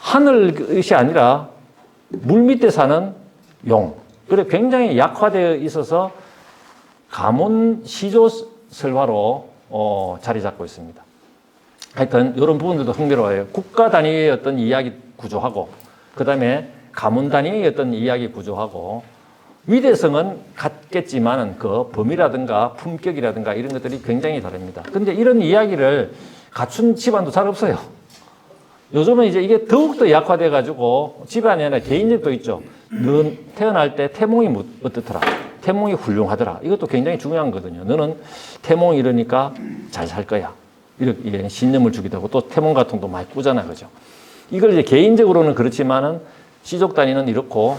하늘것이 아니라 물 밑에 사는 용. 그래 굉장히 약화되어 있어서 가문 시조 설화로 자리 잡고 있습니다. 하여튼 이런 부분들도 흥미로워요. 국가 단위의 어떤 이야기 구조하고, 그 다음에 가문 단위의 어떤 이야기 구조하고 위대성은 같겠지만은 그 범위라든가 품격이라든가 이런 것들이 굉장히 다릅니다. 근데 이런 이야기를 갖춘 집안도 잘 없어요. 요즘은 이제 이게 더욱더 약화돼 가지고 집안이 아니라 개인적도 있죠. 넌 태어날 때 태몽이 어떻더라. 태몽이 훌륭하더라. 이것도 굉장히 중요한 거거든요. 너는 태몽이 이러니까 잘 살 거야. 이렇게 신념을 주기도 하고 또 태몽 같은 것도 많이 꾸잖아. 그죠? 이걸 이제 개인적으로는 그렇지만은 시족 단위는 이렇고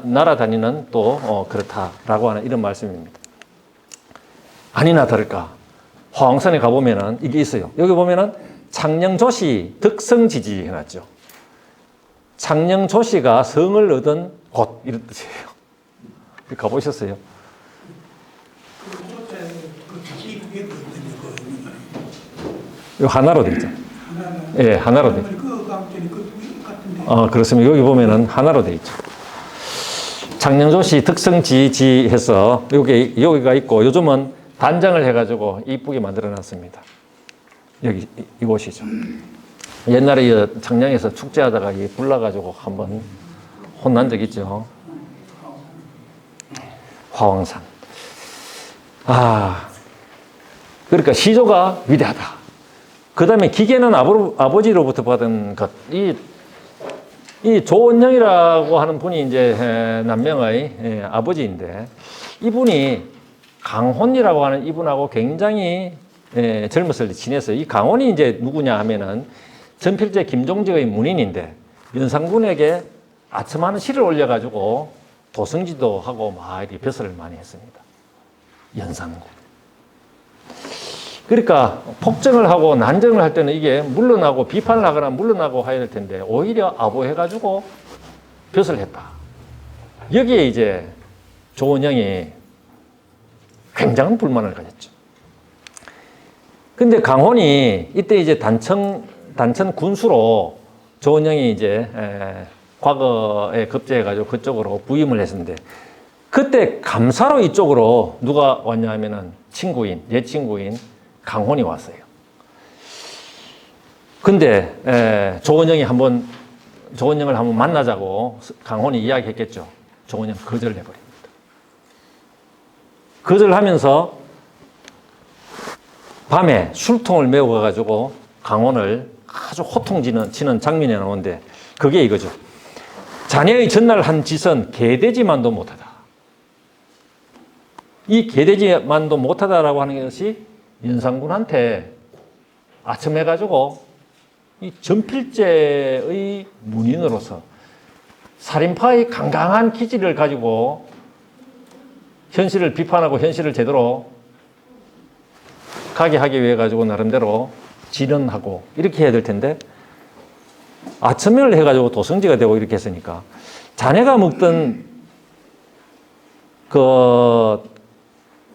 나라 단위는 또 그렇다라고 하는 이런 말씀입니다. 아니나 다를까. 화왕산에 가보면은 이게 있어요. 여기 보면은 창녕조시 덕성지지 해놨죠. 창녕조시가 성을 얻은 곳 이런 뜻이에요. 가보셨어요? 이 하나로 되어 있죠. 예, 하나로 되어 있죠. 그렇습니다. 여기 보면은 하나로 되어 있죠. 창녕조시 덕성지지 해서 여기가 있고 요즘은 단장을 해가지고 이쁘게 만들어 놨습니다. 여기 이곳이죠. 옛날에 창녕에서 축제하다가 불나가지고 한번 혼난 적 있죠. 화왕산. 그러니까 시조가 위대하다. 그 다음에 기계는 아버지로부터 받은 것. 이 조원영이라고 하는 분이 이제 남명의 아버지인데 이분이 강혼이라고 하는 이분하고 굉장히 젊었을 때 친했어요. 이 강혼이 이제 누구냐 하면은 전필제 김종직의 문인인데 연산군에게 아첨하는 시를 올려가지고 도성지도 하고 막 이렇게 벼슬을 많이 했습니다. 연산군. 그러니까 폭정을 하고 난정을 할 때는 이게 물러나고 비판을 하거나 물러나고 해야 될 텐데 오히려 아보해가지고 벼슬을 했다. 여기에 이제 조원영이 굉장한 불만을 가졌죠. 근데 강혼이 이때 이제 단천 군수로 조원영이 이제 과거에 급제해가지고 그쪽으로 부임을 했었는데 그때 감사로 이쪽으로 누가 왔냐 하면은 옛 친구인 강혼이 왔어요. 근데 조원영을 한번 만나자고 강혼이 이야기했겠죠. 조원영 거절해버립니다. 거절하면서 밤에 술통을 메고 가가지고 강혼을 아주 호통치는 장면이 나오는데 그게 이거죠. 자네의 전날 한 짓은 개돼지만도 못하다. 이 개돼지만도 못하다라고 하는 것이 연산군한테 아첨해가지고 이 전필제의 문인으로서 살인파의 강강한 기질을 가지고 현실을 비판하고 현실을 제대로 가게 하기 위해 가지고 나름대로 진언하고 이렇게 해야 될 텐데 아첨을 해가지고 도성지가 되고 이렇게 했으니까 자네가 먹던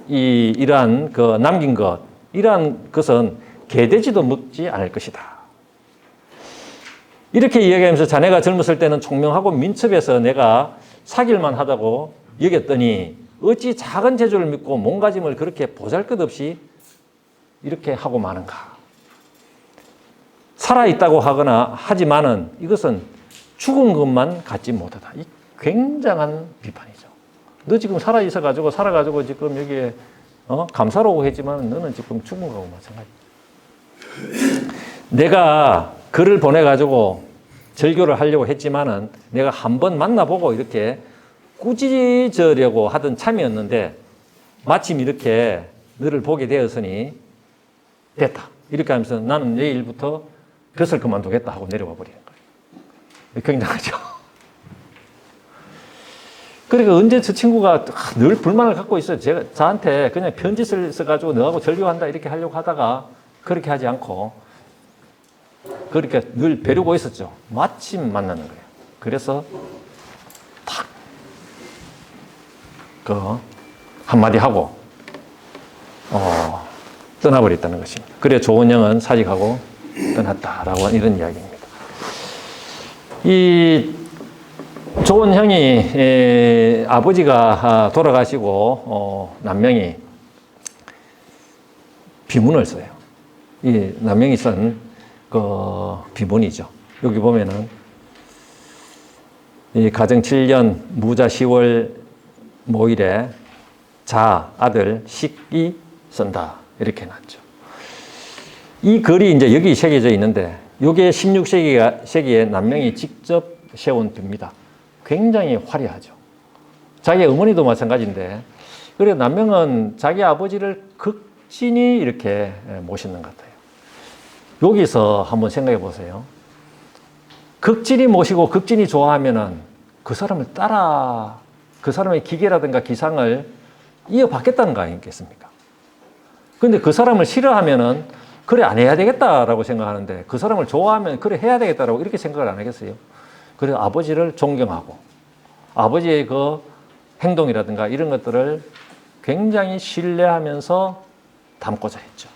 이러한 남긴 것 이러한 것은 개돼지도 먹지 않을 것이다. 이렇게 이야기하면서 자네가 젊었을 때는 총명하고 민첩해서 내가 사귈만 하다고 여겼더니 어찌 작은 재주를 믿고 몸가짐을 그렇게 보잘것없이 이렇게 하고 마는가. 살아있다고 하지만은 이것은 죽은 것만 갖지 못하다. 이 굉장한 비판이죠. 너 지금 살아가지고 지금 여기에 감사로 했지만 너는 지금 죽은 거하고 마찬가지야. 내가 글을 보내가지고 절교를 하려고 했지만은 내가 한번 만나보고 이렇게 꾸짖으려고 하던 참이었는데 마침 이렇게 너를 보게 되었으니 됐다. 이렇게 하면서 나는 내일부터 벼슬 그만두겠다 하고 내려와 버리는 거예요. 굉장하죠. 그러니까 언제 저 친구가 늘 불만을 갖고 있어요. 저한테 그냥 편지 써가지고 너하고 절교한다 이렇게 하려고 하다가 그렇게 하지 않고 그렇게 늘 벼르고 있었죠. 마침 만나는 거예요. 그래서 탁 한마디 하고 떠나버렸다는 것입니다. 그래 조원영은 사직하고 떠났다라고 하는 이런 이야기입니다. 이 조원형이 아버지가 돌아가시고 남명이 비문을 써요. 이 남명이 쓴 그 비문이죠. 여기 보면은 이 가정 7년 무자 10월 모일에 자 아들 식이 쓴다 이렇게 놨죠. 이 글이 이제 여기 새겨져 있는데 이게 16세기에 남명이 직접 세운 뷰입니다. 굉장히 화려하죠. 자기 어머니도 마찬가지인데 그래 남명은 자기 아버지를 극진히 이렇게 모시는 것 같아요. 여기서 한번 생각해 보세요. 극진히 모시고 극진히 좋아하면은 그 사람을 따라 그 사람의 기계라든가 기상을 이어받겠다는 거 아니겠습니까? 근데 그 사람을 싫어하면은 그래 안 해야 되겠다라고 생각하는데 그 사람을 좋아하면 그래 해야 되겠다라고 이렇게 생각을 안 하겠어요? 그래서 아버지를 존경하고 아버지의 그 행동이라든가 이런 것들을 굉장히 신뢰하면서 담고자 했죠.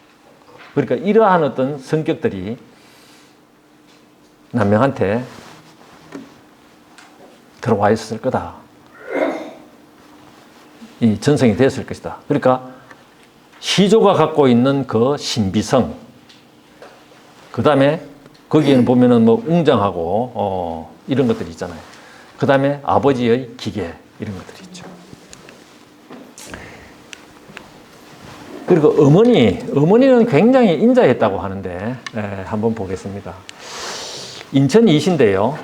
그러니까 이러한 어떤 성격들이 남명한테 들어와 있었을 거다. 이 전성이 되었을 것이다. 그러니까 시조가 갖고 있는 그 신비성, 그 다음에 거기에는 보면은 뭐 웅장하고 이런 것들이 있잖아요. 그 다음에 아버지의 기계 이런 것들이 있죠. 그리고 어머니는 굉장히 인자했다고 하는데 한번 보겠습니다. 인천 이신데요.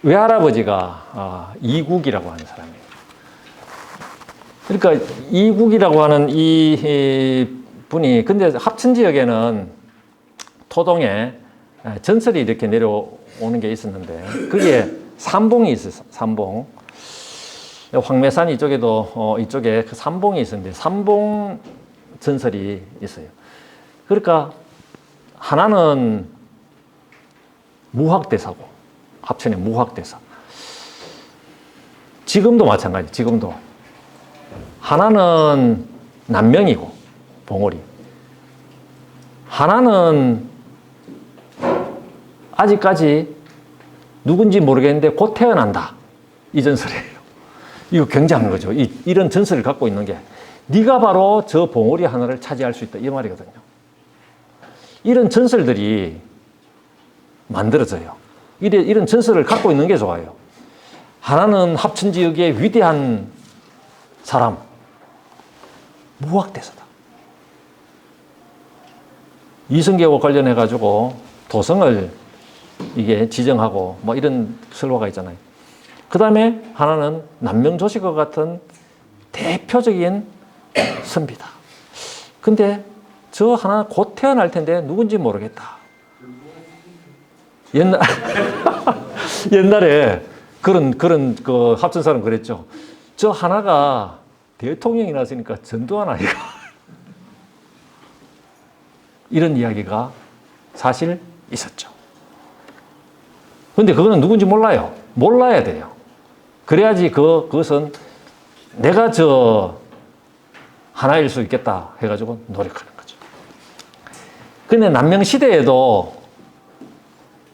외할아버지가 이국이라고 하는 사람이에요. 그러니까 이국이라고 하는 이 분이 근데 합천 지역에는 토동에 전설이 이렇게 내려오는 게 있었는데 그게 삼봉이 있어요. 삼봉. 황매산 이쪽에도 이쪽에 그 삼봉이 있었는데 삼봉 전설이 있어요. 그러니까 하나는 무학대사고 합천의 무학대사. 지금도 마찬가지. 지금도 하나는 남명이고 봉오리. 하나는 아직까지 누군지 모르겠는데 곧 태어난다. 이 전설이에요. 이거 굉장한 거죠. 이런 전설을 갖고 있는 게 네가 바로 저 봉오리 하나를 차지할 수 있다. 이 말이거든요. 이런 전설들이 만들어져요. 이런 전설을 갖고 있는 게 좋아요. 하나는 합천 지역의 위대한 사람, 무학대사다. 이성계와 관련해가지고 도성을 이게 지정하고 뭐 이런 설화가 있잖아요. 그 다음에 하나는 남명조식과 같은 대표적인 선비다. 근데 저 하나 곧 태어날 텐데 누군지 모르겠다. 옛날에 그런 그 합천 사람 그랬죠. 저 하나가 대통령이 났으니까 전두환 아이가. 이런 이야기가 사실 있었죠. 근데 그거는 누군지 몰라요. 몰라야 돼요. 그래야지 그것은 내가 저 하나일 수 있겠다 해가지고 노력하는 거죠. 근데 남명시대에도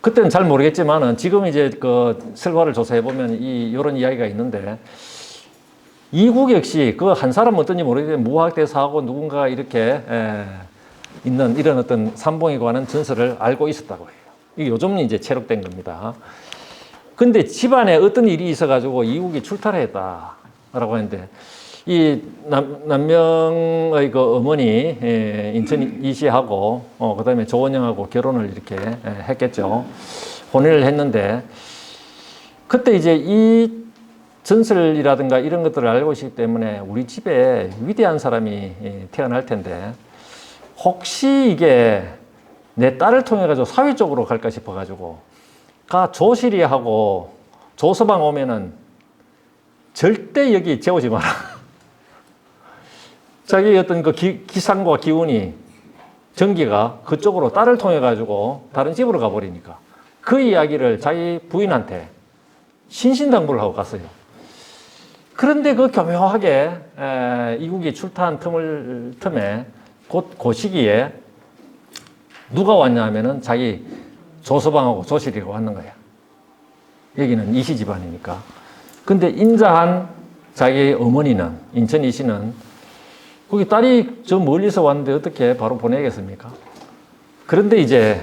그때는 잘 모르겠지만은 지금 이제 그 설화를 조사해보면 이런 이야기가 있는데 이국 역시 그 한 사람 어떤지 모르겠는데 무학대사하고 누군가 이렇게 있는 이런 어떤 삼봉에 관한 전설을 알고 있었다고 해요. 이게 요즘은 이제 체록된 겁니다. 근데 집안에 어떤 일이 있어가지고 이국이 출타를 했다라고 하는데 이 남명의 그 어머니 인천 이씨하고 그 다음에 조원영하고 결혼을 이렇게 했겠죠. 혼인을 했는데 그때 이제 이 전설이라든가 이런 것들을 알고 있기 때문에 우리 집에 위대한 사람이 태어날 텐데 혹시 이게 내 딸을 통해 가지고 사회 쪽으로 갈까 싶어 가지고 조실이하고 조서방 오면은 절대 여기 재우지 마라. 자기 어떤 그 기상과 기운이 전기가 그쪽으로 딸을 통해 가지고 다른 집으로 가버리니까 그 이야기를 자기 부인한테 신신당부를 하고 갔어요. 그런데 그 교묘하게 이국이 출타한 틈에 곧 그 시기에 누가 왔냐 하면은 자기 조서방하고 조실이가 왔는 거야. 여기는 이씨 집안이니까. 근데 인자한 자기 어머니는, 인천 이씨는 거기 딸이 저 멀리서 왔는데 어떻게 바로 보내겠습니까? 그런데 이제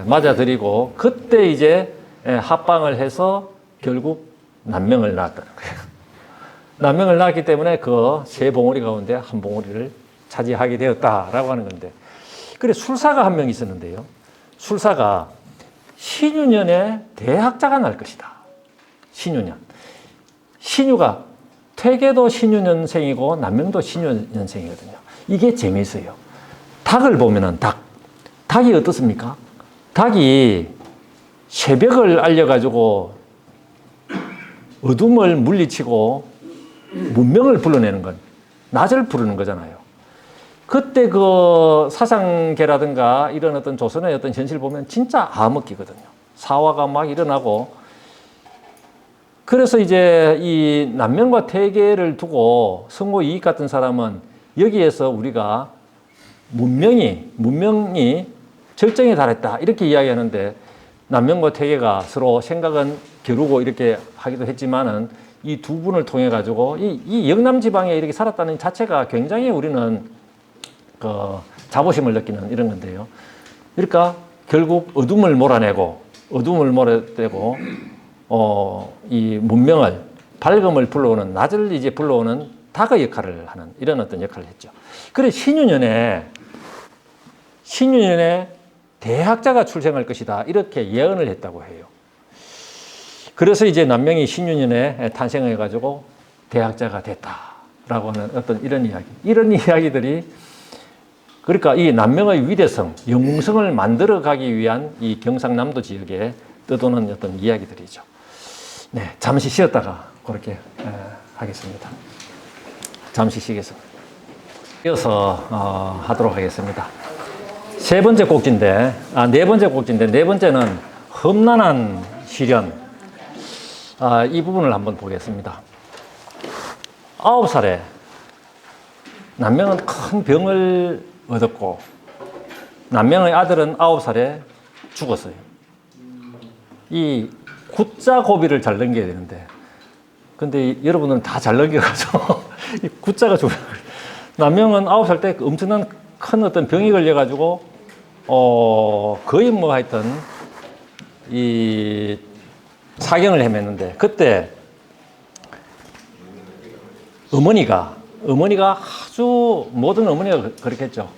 맞아들이고 그때 이제 합방을 해서 결국 난명을 낳았다는 거예요. 난명을 낳았기 때문에 그 세 봉우리 가운데 한 봉우리를 차지하게 되었다라고 하는 건데, 그래 술사가 한 명 있었는데요. 술사가 신유년에 대학자가 날 것이다. 신유년. 신유가 퇴계도 신유년생이고 남명도 신유년생이거든요. 이게 재미있어요. 닭을 보면은 닭이 어떻습니까? 닭이 새벽을 알려가지고 어둠을 물리치고 문명을 불러내는 건 낮을 부르는 거잖아요. 그때 그 사상계라든가 이런 어떤 조선의 어떤 현실을 보면 진짜 암흑기거든요. 사화가 막 일어나고, 그래서 이제 이 남명과 퇴계를 두고 성모 이익 같은 사람은 여기에서 우리가 문명이 절정에 달했다 이렇게 이야기하는데, 남명과 퇴계가 서로 생각은 겨루고 이렇게 하기도 했지만은 이 두 분을 통해 가지고 이 영남 지방에 이렇게 살았다는 자체가 굉장히 우리는 그 자부심을 느끼는 이런 건데요. 그러니까 결국 어둠을 몰아내고 이 문명을, 밝음을 불러오는, 낮을 이제 불러오는 닭의 역할을 하는 이런 어떤 역할을 했죠. 그래 신유년에 대학자가 출생할 것이다 이렇게 예언을 했다고 해요. 그래서 이제 남명이 신유년에 탄생해 가지고 대학자가 됐다라고 하는 어떤 이런 이야기들이, 그러니까 이 남명의 위대성, 영웅성을 만들어 가기 위한 이 경상남도 지역에 떠도는 어떤 이야기들이죠. 네, 잠시 쉬었다가 그렇게 하겠습니다. 잠시 쉬겠습니다. 이어서 하도록 하겠습니다. 네 번째 곡지인데 네 번째는 험난한 시련. 이 부분을 한번 보겠습니다. 9살에 남명은 큰 병을 얻었고, 남명의 아들은 9살에 죽었어요. 이 구자 고비를 잘 넘겨야 되는데, 근데 여러분들은 다 잘 넘겨가지고 이 구자가 죽어요. 남명은 9살 때 엄청난 큰 어떤 병이 걸려가지고 거의 뭐 하여튼 이 사경을 헤맸는데, 그때 어머니가 아주, 모든 어머니가 그렇겠죠.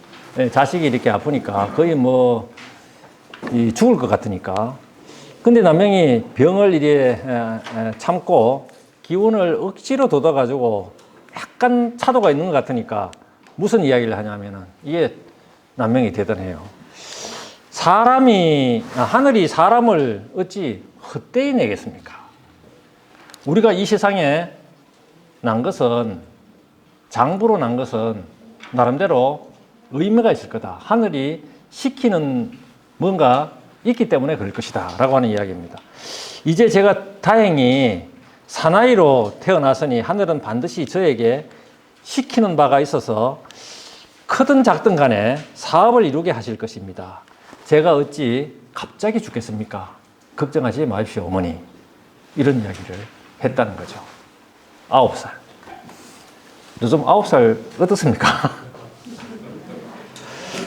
자식이 이렇게 아프니까 거의 뭐 죽을 것 같으니까. 근데 남명이 병을 이래 참고 기운을 억지로 돋아가지고 약간 차도가 있는 것 같으니까 무슨 이야기를 하냐면은, 이게 남명이 대단해요. 하늘이 사람을 어찌 헛되이 내겠습니까? 우리가 이 세상에 난 것은, 장부로 난 것은 나름대로 의미가 있을 거다. 하늘이 시키는 뭔가 있기 때문에 그럴 것이다 라고 하는 이야기입니다. 이제 제가 다행히 사나이로 태어났으니 하늘은 반드시 저에게 시키는 바가 있어서 크든 작든 간에 사업을 이루게 하실 것입니다. 제가 어찌 갑자기 죽겠습니까? 걱정하지 마십시오, 어머니. 이런 이야기를 했다는 거죠. 9살. 요즘 9살 어떻습니까?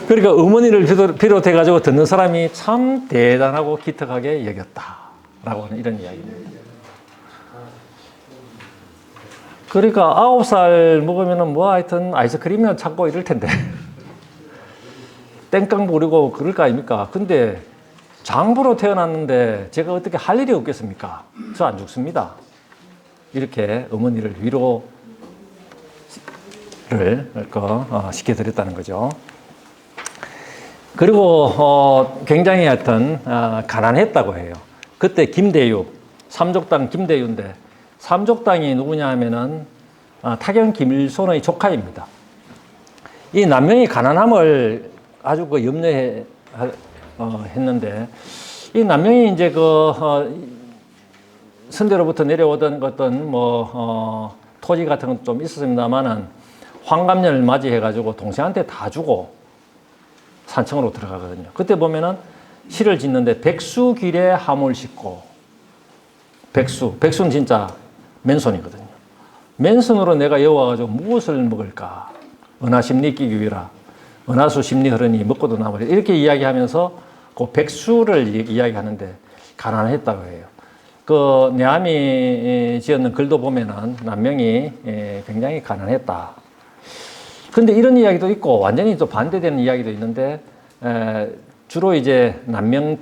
그러니까 어머니를 비롯해가지고 듣는 사람이 참 대단하고 기특하게 여겼다라고 하는 이런 이야기입니다. 그러니까 9살 먹으면은 뭐 하여튼 아이스크림이나 찾고 이럴 텐데. 땡깡 부리고 그럴 거 아닙니까? 근데 장부로 태어났는데 제가 어떻게 할 일이 없겠습니까? 저 안 죽습니다. 이렇게 어머니를 위로를 시켜드렸다는 거죠. 그리고 굉장히 하여튼 가난했다고 해요. 그때 김대유, 삼족당 김대유인데, 삼족당이 누구냐 하면은 타경 김일손의 조카입니다. 이 남명이 가난함을 아주 염려해 했는데, 이 남명이 이제 선대로부터 내려오던 어떤 토지 같은 건 좀 있었습니다만은, 환갑년을 맞이해가지고 동생한테 다 주고 산청으로 들어가거든요. 그때 보면은 시를 짓는데, 백수길에 하물 싣고, 백수는 진짜 맨손이거든요. 맨손으로 내가 여와가지고 무엇을 먹을까? 은하심리 끼기 위라. 은하수 심리 흐르니 먹고도 남으리. 이렇게 이야기하면서 그 백수를 이야기하는데, 가난했다고 해요. 그 내암이 지었는 글도 보면은 남명이 굉장히 가난했다. 근데 이런 이야기도 있고 완전히 또 반대되는 이야기도 있는데 주로 이제 남명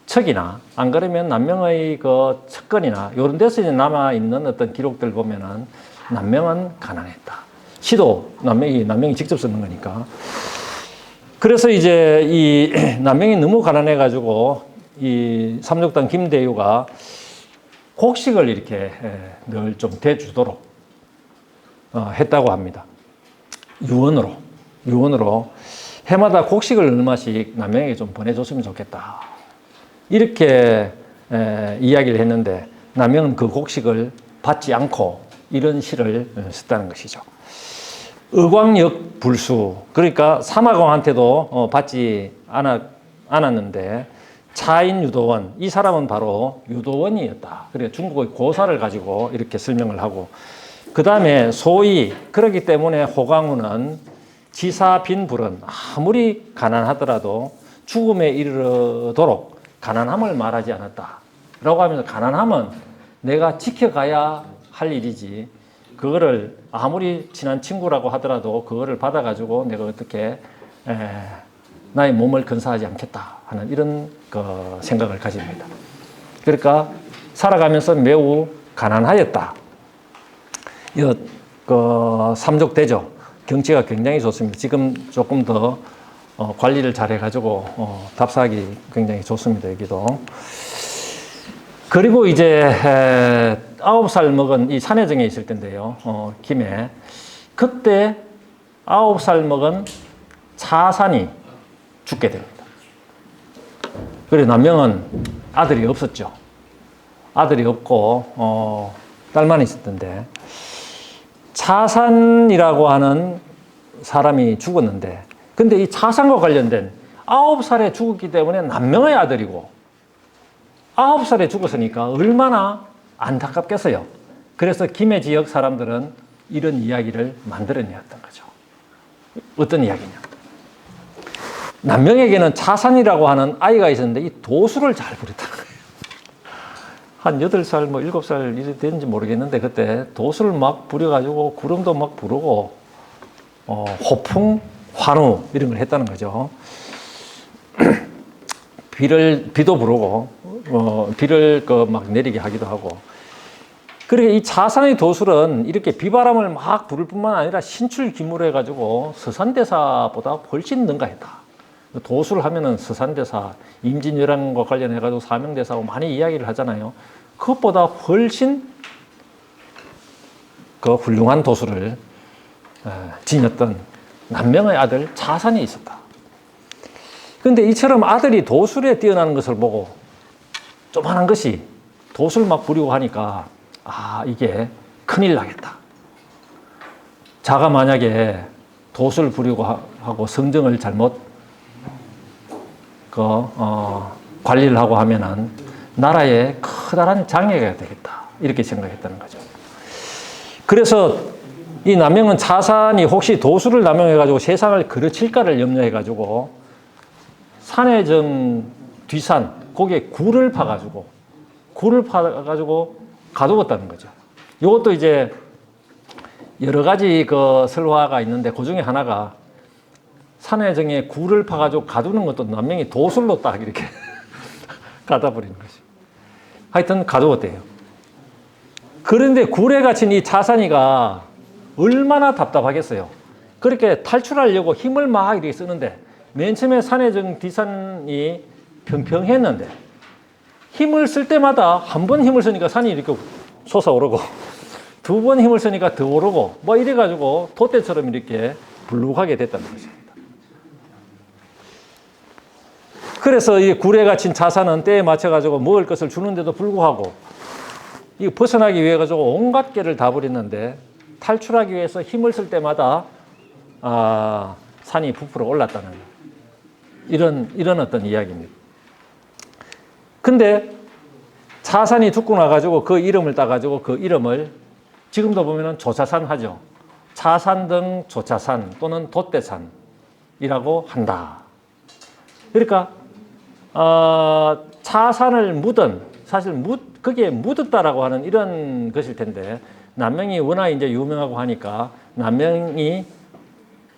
척이나 안 그러면 남명의 그 척건이나 이런 데서 이제 남아 있는 어떤 기록들 보면은 남명은 가난했다. 시도 남명이 직접 쓰는 거니까. 그래서 이제 이 남명이 너무 가난해 가지고 이 삼족당 김대유가 곡식을 이렇게 늘 좀 대주도록 했다고 합니다. 유언으로 해마다 곡식을 얼마씩 남명에게 좀 보내줬으면 좋겠다. 이렇게 이야기를 했는데 남명은 그 곡식을 받지 않고 이런 시를 썼다는 것이죠. 의광역 불수, 그러니까 사마광한테도 받지 않았는데 차인 유도원, 이 사람은 바로 유도원이었다. 그래 중국의 고사를 가지고 이렇게 설명을 하고, 그 다음에 소위 그렇기 때문에 호강우는 지사 빈불은 아무리 가난하더라도 죽음에 이르도록 가난함을 말하지 않았다. 라고 하면서 가난함은 내가 지켜가야 할 일이지, 그거를 아무리 친한 친구라고 하더라도 그거를 받아가지고 내가 어떻게 나의 몸을 건사하지 않겠다 하는 이런 그 생각을 가집니다. 그러니까 살아가면서 매우 가난하였다. 그 삼족대조 경치가 굉장히 좋습니다. 지금 조금 더 관리를 잘 해가지고 답사하기 굉장히 좋습니다. 여기도. 그리고 이제 9살 먹은 이 산해정에 있을 텐데요. 김해. 그때 9살 먹은 차산이 죽게 됩니다. 그리고 남명은 아들이 없었죠. 아들이 없고 딸만 있었던데 차산이라고 하는 사람이 죽었는데, 근데 이 차산과 관련된 9살에 죽었기 때문에 남명의 아들이고 9살에 죽었으니까 얼마나 안타깝겠어요. 그래서 김해 지역 사람들은 이런 이야기를 만들어내었던 거죠. 어떤 이야기냐? 남명에게는 차산이라고 하는 아이가 있었는데 이 도수를 잘 부렸다는 거예요. 한 8살, 뭐 7살 이래 됐는지 모르겠는데 그때 도수를 막 부려가지고 구름도 막 부르고 호풍, 환우 이런 걸 했다는 거죠. 비도 부르고 비를 막 내리게 하기도 하고. 그러니까 이 차산의 도술은 이렇게 비바람을 막 부를 뿐만 아니라 신출기물해가지고 서산대사보다 훨씬 능가했다. 도술을 하면은 서산대사, 임진왜란과 관련해가지고 사명대사하고 많이 이야기를 하잖아요. 그것보다 훨씬 그 훌륭한 도술을 지녔던 남명의 아들 차산이 있었다. 그런데 이처럼 아들이 도술에 뛰어나는 것을 보고 조만한 것이 도술 막 부리고 하니까 이게 큰일 나겠다. 자가 만약에 도술 부리고 하고 성정을 잘못 관리를 하고 하면은 나라에 커다란 장애가 되겠다. 이렇게 생각했다는 거죠. 그래서 이 남명은 차산이 혹시 도술을 남용해가지고 세상을 그르칠까를 염려해가지고 산해정 뒷산, 거기에 굴을 파가지고 가두었다는 거죠. 이것도 이제 여러 가지 그 설화가 있는데 그 중에 하나가 산해정에 굴을 파가지고 가두는 것도 남명이 도술로 딱 이렇게 가다버리는 거죠. 하여튼 가두었대요. 그런데 굴에 갇힌 이 차산이가 얼마나 답답하겠어요. 그렇게 탈출하려고 힘을 막 이렇게 쓰는데 맨 처음에 산해정 뒷산이 평평했는데 힘을 쓸 때마다 한 번 힘을 쓰니까 산이 이렇게 솟아오르고 두 번 힘을 쓰니까 더 오르고 뭐 이래가지고 돛대처럼 이렇게 불룩하게 됐다는 것입니다. 그래서 이 굴에 갇힌 차산은 때에 맞춰가지고 먹을 것을 주는데도 불구하고 이 벗어나기 위해 가지고 온갖 개를 다 부렸는데 탈출하기 위해서 힘을 쓸 때마다 산이 부풀어 올랐다는 이런 어떤 이야기입니다. 근데 차산이 죽고 나가지고 그 이름을 따가지고 그 이름을 지금도 보면은 조차산 하죠. 차산 등 조차산 또는 돛대산이라고 한다. 그러니까 차산을 묻은, 사실 거기에 묻었다라고 하는 이런 것일 텐데, 남명이 워낙 이제 유명하고 하니까, 남명이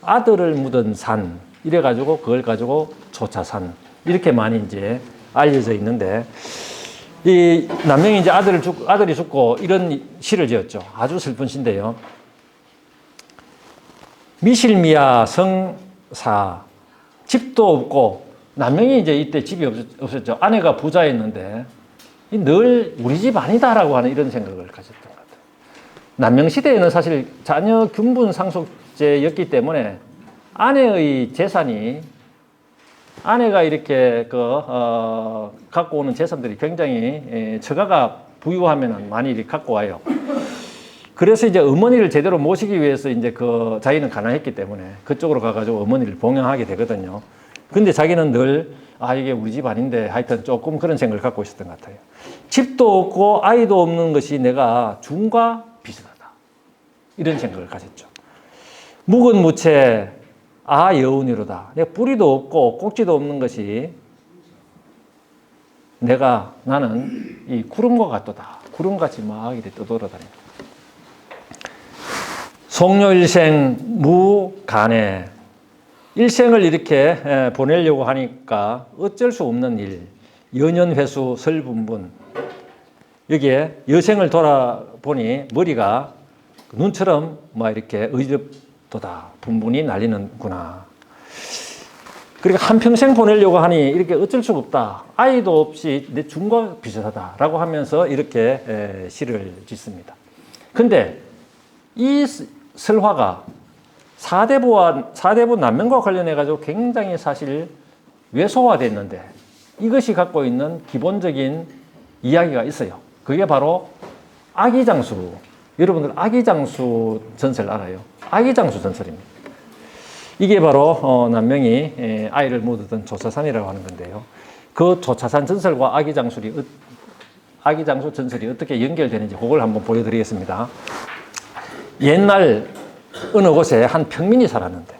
아들을 묻은 산, 이래가지고 그걸 가지고 조차산, 이렇게 많이 이제 알려져 있는데, 이 남명이 이제 아들이 죽고 이런 시를 지었죠. 아주 슬픈 시인데요. 미실미야 성사, 집도 없고, 남명이 이제 이때 집이 없었죠. 아내가 부자였는데, 늘 우리 집 아니다라고 하는 이런 생각을 가졌던 것 같아요. 남명 시대에는 사실 자녀 균분 상속제였기 때문에 아내의 재산이, 아내가 이렇게 갖고 오는 재산들이 굉장히 처가가 부유하면 많이 이렇게 갖고 와요. 그래서 이제 어머니를 제대로 모시기 위해서 이제 자기는 가난했기 때문에 그쪽으로 가가지고 어머니를 봉양하게 되거든요. 근데 자기는 늘, 이게 우리 집 아닌데 하여튼 조금 그런 생각을 갖고 있었던 것 같아요. 집도 없고 아이도 없는 것이 내가 중과 비슷하다. 이런 생각을 가졌죠. 묵은 무채, 여운이로다. 내가 뿌리도 없고 꼭지도 없는 것이 나는 이 구름과 같도다. 구름같이 막 이렇게 떠돌아다닌다. 송료일생 무간에, 일생을 이렇게 보내려고 하니까 어쩔 수 없는 일, 연연회수 설분분. 여기에 여생을 돌아보니 머리가 눈처럼 막 이렇게 의젓도다. 분분이 날리는구나. 그러니까 한평생 보내려고 하니 이렇게 어쩔 수가 없다. 아이도 없이 내 중과 비슷하다라고 하면서 이렇게 시를 짓습니다. 근데 이 설화가 사대부 남명과 관련해 가지고 굉장히 사실 왜소화됐는데, 이것이 갖고 있는 기본적인 이야기가 있어요. 그게 바로 아기장수. 여러분들 아기장수 전설 알아요? 아기장수 전설입니다. 이게 바로 남명이 아이를 묻었던 조차산이라고 하는 건데요. 그 조차산 전설과 아기장수 전설이 어떻게 연결되는지 그걸 한번 보여드리겠습니다. 옛날 어느 곳에 한 평민이 살았는데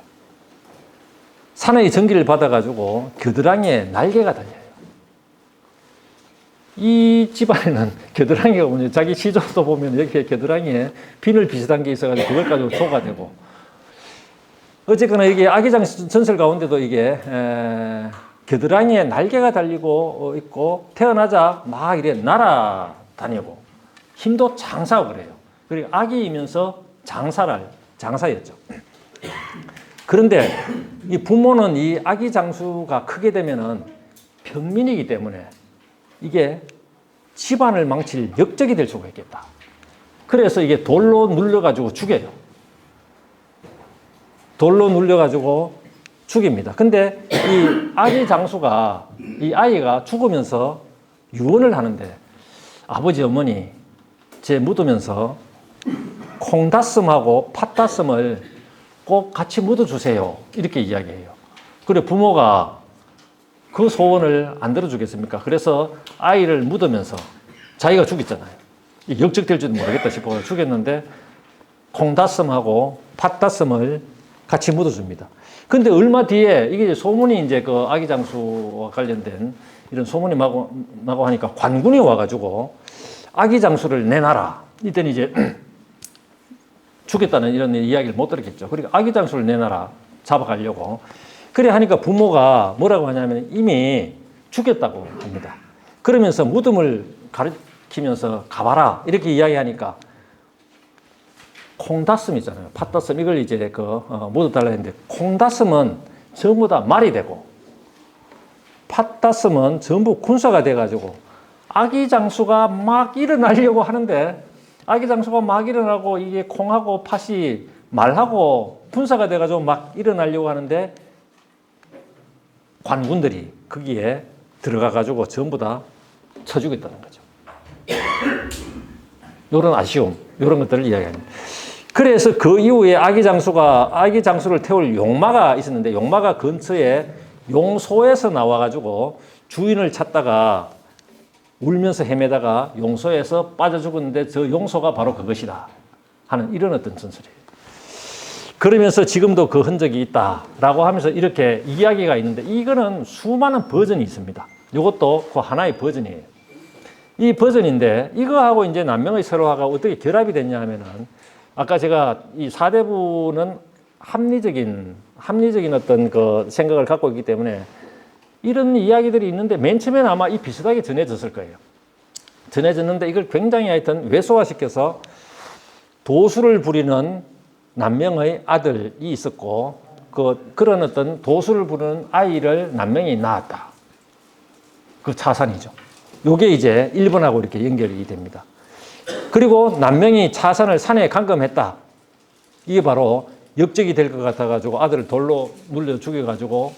산의 전기를 받아가지고 겨드랑이에 날개가 달려요. 이 집안에는 겨드랑이가 뭐냐, 자기 시조도 보면 이렇게 겨드랑이에 비늘 비슷한 게 있어가지고 그걸 가지고 조가 되고, 어쨌거나 이게 아기장수 전설 가운데도 이게 겨드랑이에 날개가 달리고 있고, 태어나자 막 이래 날아다니고 힘도 장사하고 그래요. 그리고 아기이면서 장사였죠. 그런데 이 부모는 이 아기 장수가 크게 되면은 평민이기 때문에 이게 집안을 망칠 역적이 될 수가 있겠다. 그래서 이게 돌로 눌려가지고 죽여요. 돌로 눌려가지고 죽입니다. 근데 이 아기 장수가, 이 아이가 죽으면서 유언을 하는데, 아버지, 어머니, 제 묻으면서 콩다슴하고 팥다슴을 꼭 같이 묻어주세요. 이렇게 이야기해요. 그래, 부모가 그 소원을 안 들어주겠습니까? 그래서 아이를 묻으면서 자기가 죽였잖아요. 이게 역적될지도 모르겠다 싶어서 죽였는데 콩다슴하고 팥다슴을 같이 묻어줍니다. 근데 얼마 뒤에 이게 소문이 이제 그 아기 장수와 관련된 이런 소문이 나고 하니까 관군이 와가지고 아기 장수를 내놔라. 이때는 이제 죽였다는 이런 이야기를 못 들었겠죠. 그러니까 아기 장수를 내놔라. 잡아가려고. 그래 하니까 부모가 뭐라고 하냐면 이미 죽였다고 합니다. 그러면서 무덤을 가리키면서 가봐라. 이렇게 이야기하니까 콩다슴 있잖아요. 팥다슴 이걸 이제 묻어달라 했는데, 콩다슴은 전부 다 말이 되고 팥다슴은 전부 군사가 돼가지고 아기 장수가 막 일어나려고 하는데, 아기 장수가 막 일어나고 이게 콩하고 팥이 말하고 분사가 돼가지고 막 일어나려고 하는데 관군들이 거기에 들어가가지고 전부 다 쳐주겠다는 거죠. 이런 아쉬움, 이런 것들을 이야기합니다. 그래서 그 이후에 아기 장수를 태울 용마가 있었는데, 용마가 근처에 용소에서 나와가지고 주인을 찾다가 울면서 헤매다가 용소에서 빠져 죽었는데 저 용소가 바로 그것이다 하는 이런 어떤 전설이에요. 그러면서 지금도 그 흔적이 있다라고 하면서 이렇게 이야기가 있는데, 이거는 수많은 버전이 있습니다. 이것도 그 하나의 버전이에요. 이 버전인데 이거하고 이제 남명의 설화가 어떻게 결합이 됐냐 하면은 아까 제가 이 사대부는 합리적인 어떤 그 생각을 갖고 있기 때문에 이런 이야기들이 있는데 맨 처음에는 아마 이 비슷하게 전해졌을 거예요. 전해졌는데 이걸 굉장히 하여튼 왜소화시켜서 도수를 부리는 남명의 아들이 있었고 그런 어떤 도수를 부르는 아이를 남명이 낳았다. 그 차산이죠. 요게 이제 1번하고 이렇게 연결이 됩니다. 그리고 남명이 차산을 산에 감금했다. 이게 바로 역적이 될 것 같아가지고 아들을 돌로 물려 죽여가지고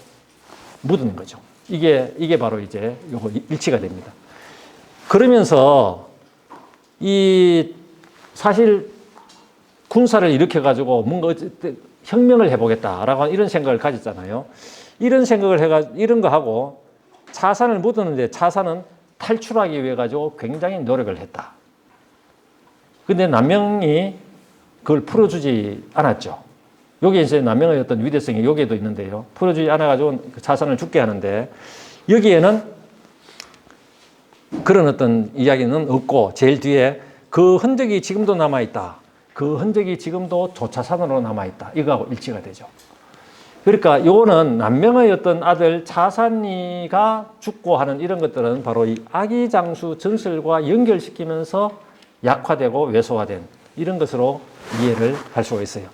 묻은 거죠. 이게 바로 이제 요거 일치가 됩니다. 그러면서 이 사실 군사를 일으켜가지고 뭔가 혁명을 해보겠다라고 이런 생각을 가졌잖아요. 이런 생각을 이런 거 하고 차산을 묻었는데 차산은 탈출하기 위해 가지고 굉장히 노력을 했다. 근데 남명이 그걸 풀어주지 않았죠. 여기 이제 남명의 어떤 위대성이 여기에도 있는데요. 풀어주지 않아가지고 차산을 죽게 하는데 여기에는 그런 어떤 이야기는 없고 제일 뒤에 그 흔적이 지금도 남아있다. 그 흔적이 지금도 조차산으로 남아있다. 이거하고 일치가 되죠. 그러니까 요거는 남명의 어떤 아들 차산이가 죽고 하는 이런 것들은 바로 이 아기장수 전설과 연결시키면서 약화되고 왜소화된 이런 것으로 이해를 할 수가 있어요.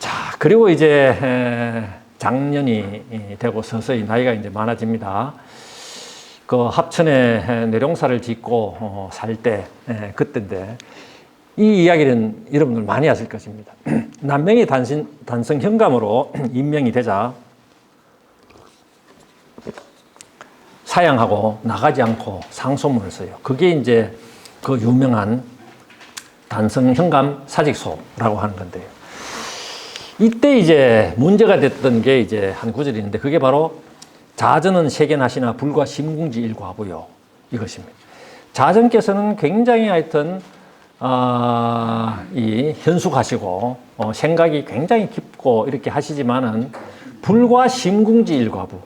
자, 그리고 이제 장년이 되고 서서히 나이가 이제 많아집니다. 그 합천에 내룡사를 짓고 살 때 그때인데 이 이야기는 여러분들 많이 아실 것입니다. 남명이 단성 현감으로 임명이 되자 사양하고 나가지 않고 상소문을 써요. 그게 이제 그 유명한 단성 현감 사직소라고 하는 건데요. 이때 이제 문제가 됐던 게 이제 한 구절이 있는데 그게 바로 자전은 세견하시나 불과 심궁지 일과부요. 이것입니다. 자전께서는 굉장히 하여튼 이 현숙하시고 생각이 굉장히 깊고 이렇게 하시지만은 불과 심궁지 일과부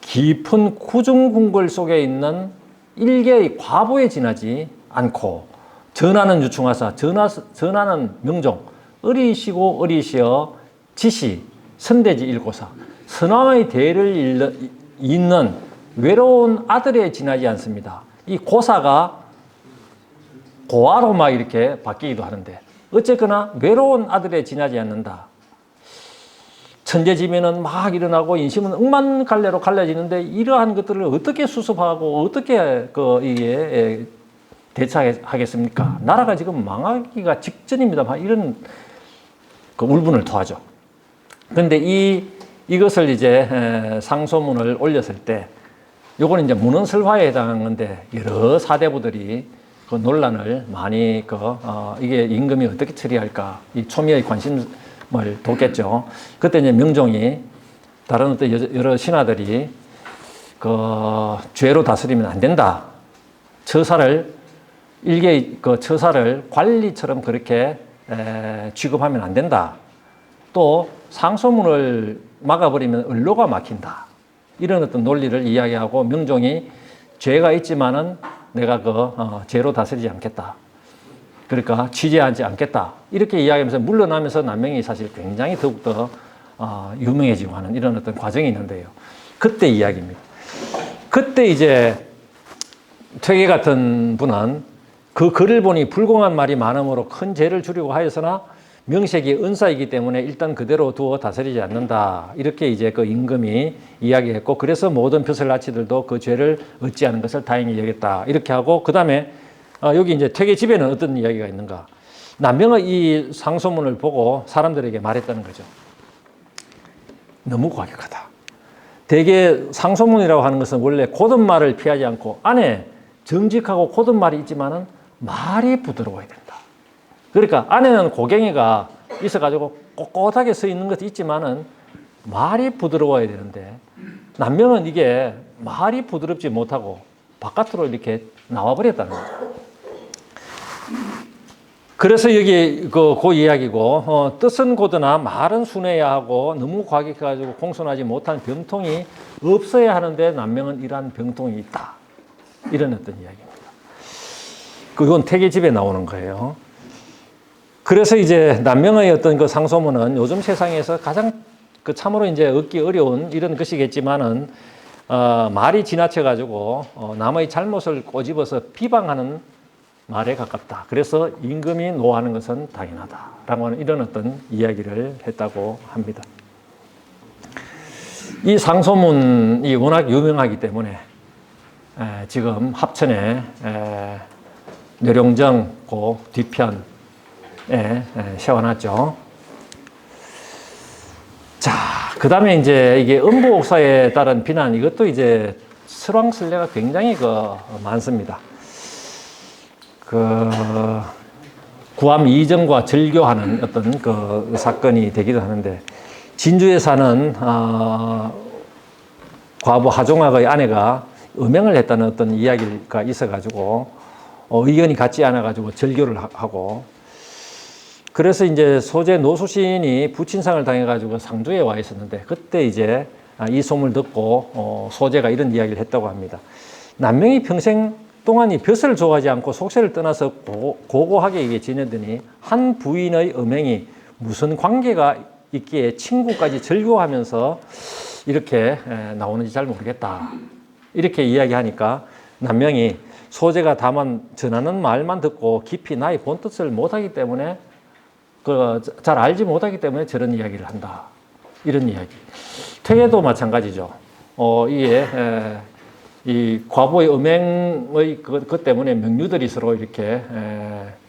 깊은 구중궁궐 속에 있는 일개의 과부에 지나지 않고 전하는 유충하사 전하는 명종 어리시고 어리시어 지시 선대지 일고사 선왕의 대를 잇는 외로운 아들에 지나지 않습니다. 이 고사가 고아로 막 이렇게 바뀌기도 하는데 어쨌거나 외로운 아들에 지나지 않는다. 천재지면은 막 일어나고 인심은 억만갈래로 갈라지는데 이러한 것들을 어떻게 수습하고 어떻게 이게 대처하겠습니까? 나라가 지금 망하기가 직전입니다. 막 이런 그 울분을 토하죠. 그런데 이것을 이제 상소문을 올렸을 때 요거는 이제 문헌설화에 해당하는 건데 여러 사대부들이 그 논란을 많이 이게 임금이 어떻게 처리할까 이 초미의 관심을 뒀겠죠. 그때 이제 명종이 다른 어떤 여러 신하들이 그 죄로 다스리면 안 된다. 처사를 처사를 관리처럼 그렇게 취급하면 안 된다. 또 상소문을 막아버리면 언로가 막힌다. 이런 어떤 논리를 이야기하고 명종이 죄가 있지만은 내가 죄로 다스리지 않겠다. 그러니까 취재하지 않겠다. 이렇게 이야기하면서 물러나면서 남명이 사실 굉장히 더욱더 유명해지고 하는 이런 어떤 과정이 있는데요. 그때 이야기입니다. 그때 이제 퇴계 같은 분은 그 글을 보니 불공한 말이 많음으로 큰 죄를 주려고 하였으나 명색이 은사이기 때문에 일단 그대로 두어 다스리지 않는다. 이렇게 이제 그 임금이 이야기했고 그래서 모든 벼슬나치들도 그 죄를 얻지 않은 것을 다행히 여겼다. 이렇게 하고 그 다음에 여기 이제 퇴계 집에는 어떤 이야기가 있는가. 남명의 이 상소문을 보고 사람들에게 말했다는 거죠. 너무 과격하다. 대개 상소문이라고 하는 것은 원래 고든 말을 피하지 않고 안에 정직하고 고든 말이 있지만은 말이 부드러워야 된다. 그러니까 안에는 고갱이가 있어가지고 꼿꼿하게 서 있는 것도 있지만은 말이 부드러워야 되는데 남명은 이게 말이 부드럽지 못하고 바깥으로 이렇게 나와버렸다는 거예요. 그래서 여기 그 이야기고, 뜻은 고드나 말은 순해야 하고 너무 과격해가지고 공손하지 못한 병통이 없어야 하는데 남명은 이러한 병통이 있다. 이런 어떤 이야기입니다. 그건 태계집에 나오는 거예요. 그래서 이제 남명의 어떤 그 상소문은 요즘 세상에서 가장 그 참으로 이제 얻기 어려운 이런 것이겠지만은, 말이 지나쳐가지고 남의 잘못을 꼬집어서 비방하는 말에 가깝다. 그래서 임금이 노하는 것은 당연하다라고 하는 이런 어떤 이야기를 했다고 합니다. 이 상소문이 워낙 유명하기 때문에 지금 합천에 뇌룡정 그 뒤편에 세워놨죠. 자, 그 다음에 이제 이게 음부옥사에 따른 비난, 이것도 이제 설왕설래가 굉장히 많습니다. 구암 이정과 절교하는 어떤 그 사건이 되기도 하는데, 진주에 사는 과부 하종학의 아내가 음행을 했다는 어떤 이야기가 있어가지고 의견이 같지 않아가지고 절교를 하고, 그래서 이제 소재 노수신이 부친상을 당해가지고 상주에 와 있었는데, 그때 이제 이 소문을 듣고 소재가 이런 이야기를 했다고 합니다. 남명이 평생 동안 이 벼슬을 좋아하지 않고 속세를 떠나서 고고하게 지내더니 한 부인의 음행이 무슨 관계가 있기에 친구까지 절교하면서 이렇게 나오는지 잘 모르겠다. 이렇게 이야기하니까 남명이 소재가 다만 전하는 말만 듣고 깊이 나의 본뜻을 못하기 때문에 잘 알지 못하기 때문에 저런 이야기를 한다. 이런 이야기. 퇴계도 마찬가지죠. 이게 이 과부의 음행의 그것 때문에 명류들이 서로 이렇게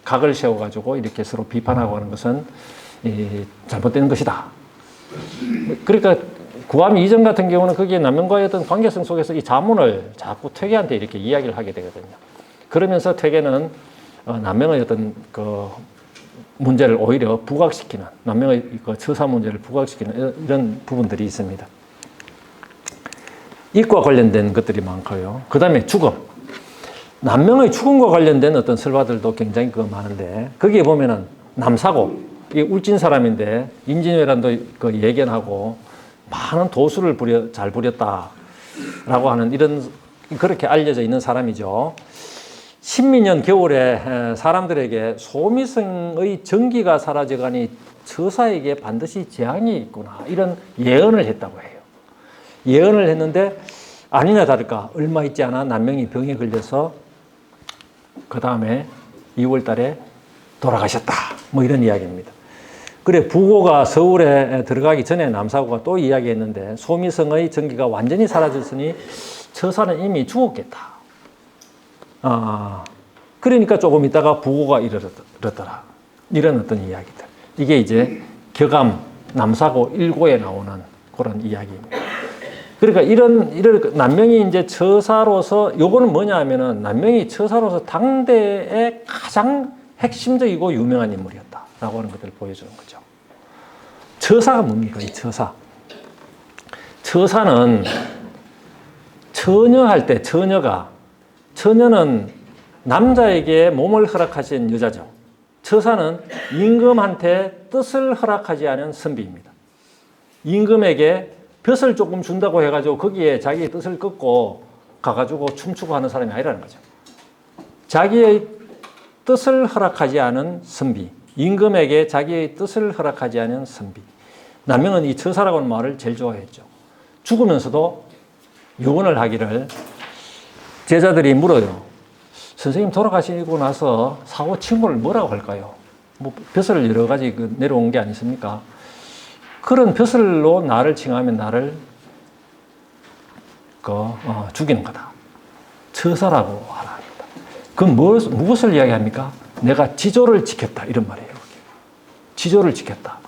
각을 세워가지고 이렇게 서로 비판하고 하는 것은 잘못된 것이다. 그러니까 구암 이정 같은 경우는 거기에 남명과의 어떤 관계성 속에서 이 자문을 자꾸 퇴계한테 이렇게 이야기를 하게 되거든요. 그러면서 퇴계는 남명의 어떤 그 문제를 오히려 부각시키는, 남명의 그 처사 문제를 부각시키는 이런 부분들이 있습니다. 이과 관련된 것들이 많고요. 그 다음에 죽음. 남명의 죽음과 관련된 어떤 설화들도 굉장히 많은데, 거기에 보면은 남사고, 이게 울진 사람인데 임진왜란도 예견하고 많은 도수를 잘 부렸다라고 하는 이런, 그렇게 알려져 있는 사람이죠. 신민년 겨울에 사람들에게 소미성의 전기가 사라져가니 처사에게 반드시 재앙이 있구나, 이런 예언을 했다고 해요. 예언을 했는데 아니나 다를까 얼마 있지 않아 남명이 병에 걸려서 그 다음에 2월 달에 돌아가셨다. 뭐 이런 이야기입니다. 그래, 부고가 서울에 들어가기 전에 남사고가 또 이야기했는데, 소미성의 전기가 완전히 사라졌으니 처사는 이미 죽었겠다. 그러니까 조금 있다가 부고가 이르렀더라. 이런 어떤 이야기들. 이게 이제 격암 남사고 1고에 나오는 그런 이야기입니다. 그러니까 이런 남명이 이제 처사로서, 요거는 뭐냐 하면은 남명이 처사로서 당대의 가장 핵심적이고 유명한 인물이었다라고 하는 것들을 보여주는 거죠. 처사가 뭡니까? 이 처사. 처사는 처녀할 때, 처녀는 남자에게 몸을 허락하신 여자죠. 처사는 임금한테 뜻을 허락하지 않은 선비입니다. 임금에게 벼슬 조금 준다고 해가지고 거기에 자기의 뜻을 꺾고 가가지고 춤추고 하는 사람이 아니라는 거죠. 자기의 뜻을 허락하지 않은 선비, 임금에게 자기의 뜻을 허락하지 않은 선비. 남명은 이 처사라고 하는 말을 제일 좋아했죠. 죽으면서도 유언을 하기를, 제자들이 물어요. 선생님 돌아가시고 나서 사후 친구를 뭐라고 할까요? 뭐 벼슬을 여러 가지 내려온 게 아니십니까? 그런 벼슬로 나를 칭하면 나를 죽이는 거다. 처사라고 하라 합니다. 그럼 무엇을 이야기합니까? 내가 지조를 지켰다, 이런 말이에요. 지조를 지켰다.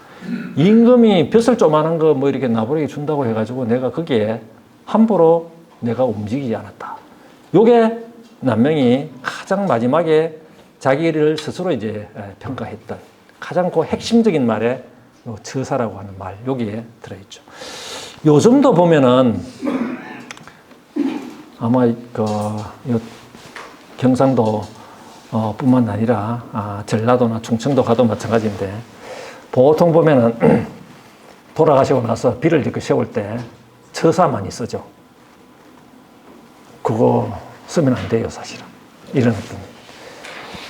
임금이 벼슬 조만한 거 뭐 이렇게 나부르게 준다고 해가지고 내가 거기에 함부로 내가 움직이지 않았다. 요게 남명이 가장 마지막에 자기를 스스로 이제 평가했던 가장 핵심적인 말에 처사라고 하는 말, 여기에 들어있죠. 요즘도 보면은 아마 경상도 뿐만 아니라 전라도나 충청도 가도 마찬가지인데 보통 보면은 돌아가시고 나서 비를 이렇게 세울 때 처사 많이 쓰죠. 그거 쓰면 안 돼요, 사실은. 이런 어떤.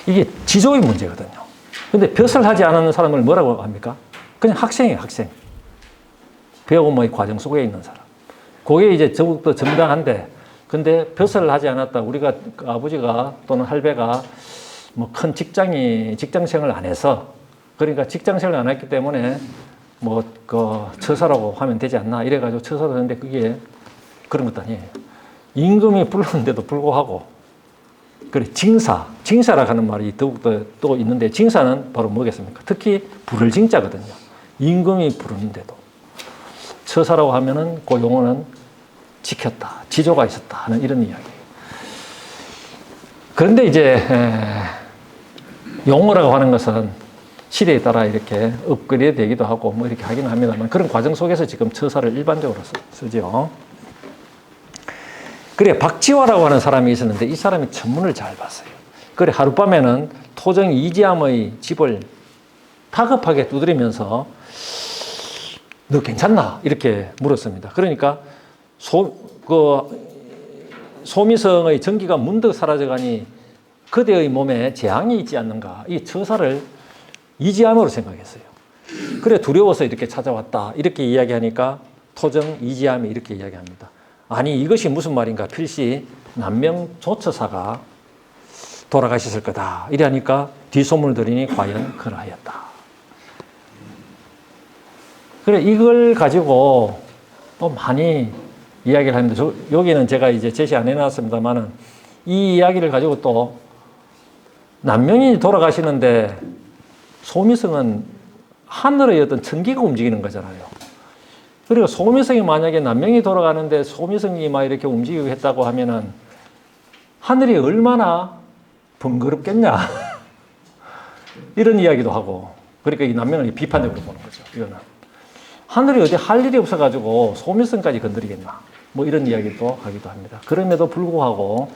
이게 지조의 문제거든요. 근데 벼슬 하지 않은 사람을 뭐라고 합니까? 그냥 학생이에요, 학생. 배움의 과정 속에 있는 사람. 그게 이제 더욱더 정당한데, 근데 벼슬을 하지 않았다. 우리가 아버지가 또는 할배가 뭐 큰 직장생활을 안 해서, 그러니까 직장생활을 안 했기 때문에 뭐 처사라고 하면 되지 않나 이래가지고 처사를 하는데 그게 그런 것도 아니에요. 임금이 불렀는데도 불구하고 그래 징사라고 하는 말이 더욱더 또 있는데 징사는 바로 뭐겠습니까? 특히 부를 징자거든요. 임금이 부르는데도 처사라고 하면은 그 용어는 지켰다, 지조가 있었다 하는 이런 이야기예요. 그런데 이제 용어라고 하는 것은 시대에 따라 이렇게 업그레이드 되기도 하고 뭐 이렇게 하기는 합니다만 그런 과정 속에서 지금 처사를 일반적으로 쓰죠. 그래, 박지화라고 하는 사람이 있었는데 이 사람이 천문을 잘 봤어요. 그래, 하룻밤에는 토정 이지함의 집을 다급하게 두드리면서 너 괜찮나? 이렇게 물었습니다. 그러니까 소미성의 전기가 문득 사라져가니 그대의 몸에 재앙이 있지 않는가? 이 처사를 이지함으로 생각했어요. 그래, 두려워서 이렇게 찾아왔다. 이렇게 이야기하니까 토정 이지함이 이렇게 이야기합니다. 아니, 이것이 무슨 말인가? 필시 남명 조처사가 돌아가셨을 거다. 이러니까 뒷소문을 들으니 과연 그러하였다. 그래, 이걸 가지고 또 많이 이야기를 하는데, 여기는 제가 이제 제시 안 해놨습니다만은 이 이야기를 가지고 또 남명이 돌아가시는데 소미성은 하늘의 어떤 천기가 움직이는 거잖아요. 그리고 소미성이 만약에 남명이 돌아가는데 소미성이 막 이렇게 움직이고 했다고 하면은 하늘이 얼마나 번거롭겠냐. 이런 이야기도 하고. 그러니까 이 남명을 비판적으로 보는 거죠. 이거는. 하늘이 어디 할 일이 없어가지고 소미성까지 건드리겠나. 뭐 이런 이야기도 하기도 합니다. 그럼에도 불구하고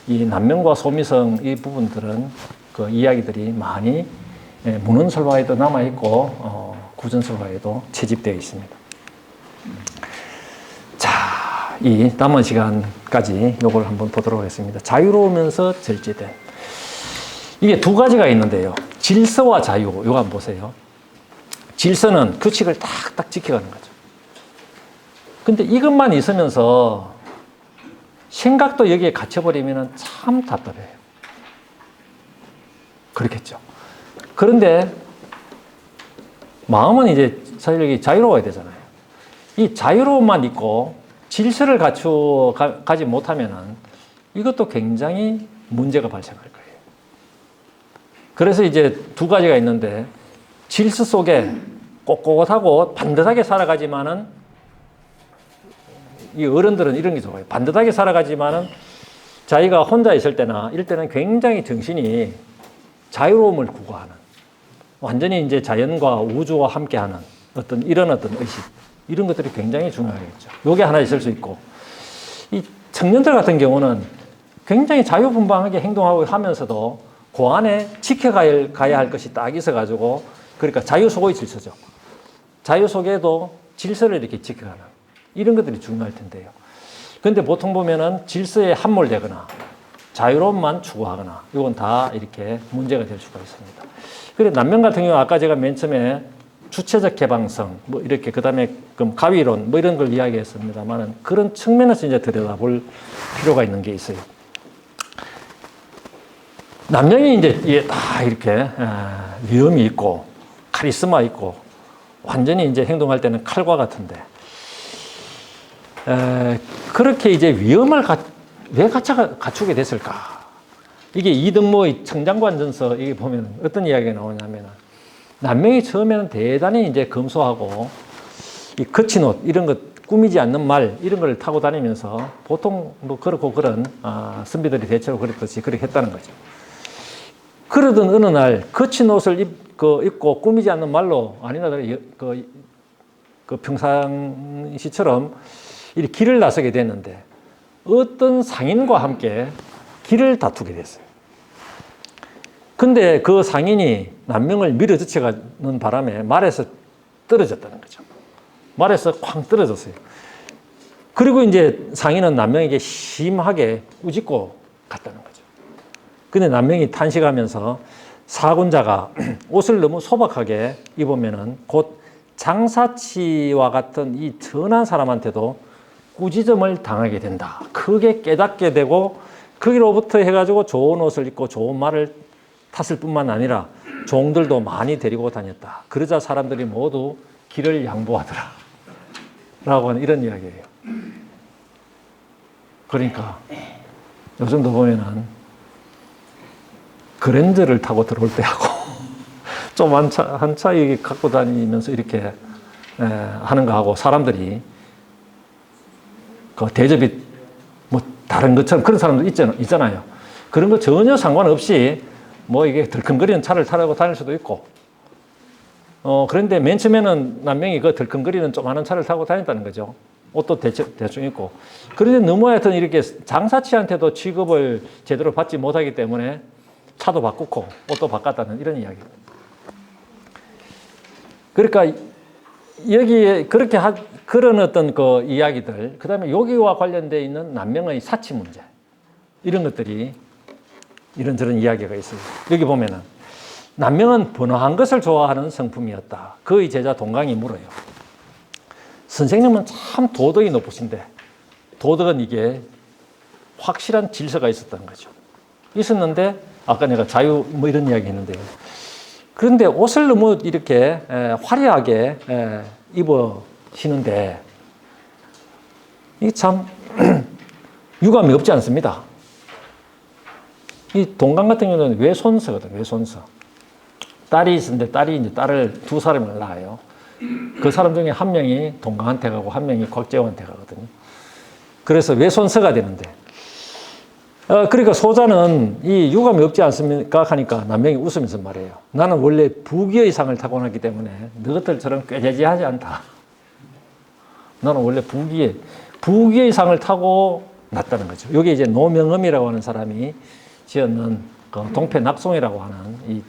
이 남명과 소미성 이 부분들은 그 이야기들이 많이 문헌설화에도 남아있고 구전설화에도 채집되어 있습니다. 자, 이 남은 시간까지 이걸 한번 보도록 하겠습니다. 자유로우면서 절제된. 이게 두 가지가 있는데요. 질서와 자유. 이거 한번 보세요. 질서는 규칙을 딱딱 지켜가는 거죠. 근데 이것만 있으면서 생각도 여기에 갇혀버리면 참 답답해요. 그렇겠죠. 그런데 마음은 이제 사실 여기 자유로워야 되잖아요. 이 자유로움만 있고 질서를 가지 못하면은 이것도 굉장히 문제가 발생할 거예요. 그래서 이제 두 가지가 있는데 질서 속에 꼿꼿하고 반듯하게 살아가지만은 이 어른들은 이런 게 좋아요. 반듯하게 살아가지만은 자기가 혼자 있을 때나 이럴 때는 굉장히 정신이 자유로움을 구가하는 완전히 이제 자연과 우주와 함께하는 이런 어떤 의식 이런 것들이 굉장히 중요하겠죠. 요게 하나 있을 수 있고 이 청년들 같은 경우는 굉장히 자유분방하게 행동하고 하면서도 그 안에 지켜가야 할 것이 딱 있어가지고 그러니까 자유 속의 질서죠. 자유 속에도 질서를 이렇게 지켜가는 이런 것들이 중요할 텐데요. 그런데 보통 보면은 질서에 함몰되거나 자유로움만 추구하거나 이건 다 이렇게 문제가 될 수가 있습니다. 그래 남명 같은 경우 아까 제가 맨 처음에 주체적 개방성 뭐 이렇게 그다음에 가위론 뭐 이런 걸 이야기했습니다만은 그런 측면에서 이제 들여다볼 필요가 있는 게 있어요. 남명이 이제 다 이렇게 위험이 있고 카리스마 있고 완전히 이제 행동할 때는 칼과 같은데 그렇게 이제 위험을 왜 갖추게 됐을까? 이게 이등모의 청장관전서 이게 보면 어떤 이야기가 나오냐면 남명이 처음에는 대단히 이제 검소하고 이 거친 옷 이런 것 꾸미지 않는 말 이런 걸 타고 다니면서 보통 뭐 그렇고 그런 선비들이 대체로 그랬듯이 그렇게 했다는 거죠. 그러던 어느 날 거친 옷을 입고 꾸미지 않는 말로 아니나 그 평상시처럼 이렇게 길을 나서게 됐는데 어떤 상인과 함께 길을 다투게 됐어요. 근데 그 상인이 남명을 밀어젖혀가는 바람에 말에서 떨어졌다는 거죠. 말에서 쾅 떨어졌어요. 그리고 이제 상인은 남명에게 심하게 꾸짖고 갔다는 거죠. 근데 남명이 탄식하면서 사군자가 옷을 너무 소박하게 입으면은 곧 장사치와 같은 이 천한 사람한테도 꾸짖음을 당하게 된다. 크게 깨닫게 되고 거기로부터 해가지고 좋은 옷을 입고 좋은 말을 탔을 뿐만 아니라 종들도 많이 데리고 다녔다. 그러자 사람들이 모두 길을 양보하더라. 라고 하는 이런 이야기예요. 그러니까 요즘도 보면은 그랜저를 타고 들어올 때하고 좀 한 차 갖고 다니면서 이렇게 하는 거하고 사람들이 그 대접이 뭐 다른 것처럼 그런 사람도 있잖아요. 그런 거 전혀 상관없이 뭐 이게 덜컹거리는 차를 타고 다닐 수도 있고 그런데 맨 처음에는 남명이 그 덜컹거리는 조그마한 차를 타고 다녔다는 거죠. 옷도 대충 입고. 그런데 너무 하여튼 이렇게 장사치한테도 취급을 제대로 받지 못하기 때문에 차도 바꾸고 옷도 바꿨다는 이런 이야기입니다. 그러니까 여기에 그렇게 그런 어떤 그 이야기들, 그 다음에 여기와 관련되어 있는 남명의 사치 문제, 이런 것들이 이런저런 이야기가 있어요. 여기 보면은 남명은 번화한 것을 좋아하는 성품이었다. 그의 제자 동강이 물어요. 선생님은 참 도덕이 높으신데 도덕은 이게 확실한 질서가 있었다는 거죠. 있었는데 아까 내가 자유 뭐 이런 이야기 했는데요. 그런데 옷을 너무 이렇게 화려하게 입으시는데 이게 참 유감이 없지 않습니다. 이 동강 같은 경우는 외손서거든요. 외손서. 딸이 있는데 딸이 이제 딸을 두 사람을 낳아요. 그 사람 중에 한 명이 동강한테 가고 한 명이 곽재원한테 가거든요. 그래서 외손서가 되는데 그러니까 소자는 이 유감이 없지 않습니까? 하니까 남명이 웃으면서 말해요. 나는 원래 부귀의 상을 타고났기 때문에 너희들처럼 꾀재재하지 않다. 나는 원래 부귀의 상을 타고 났다는 거죠. 여기 이제 노명음이라고 하는 사람이 지었는 그 동패낙송이라고 하는 이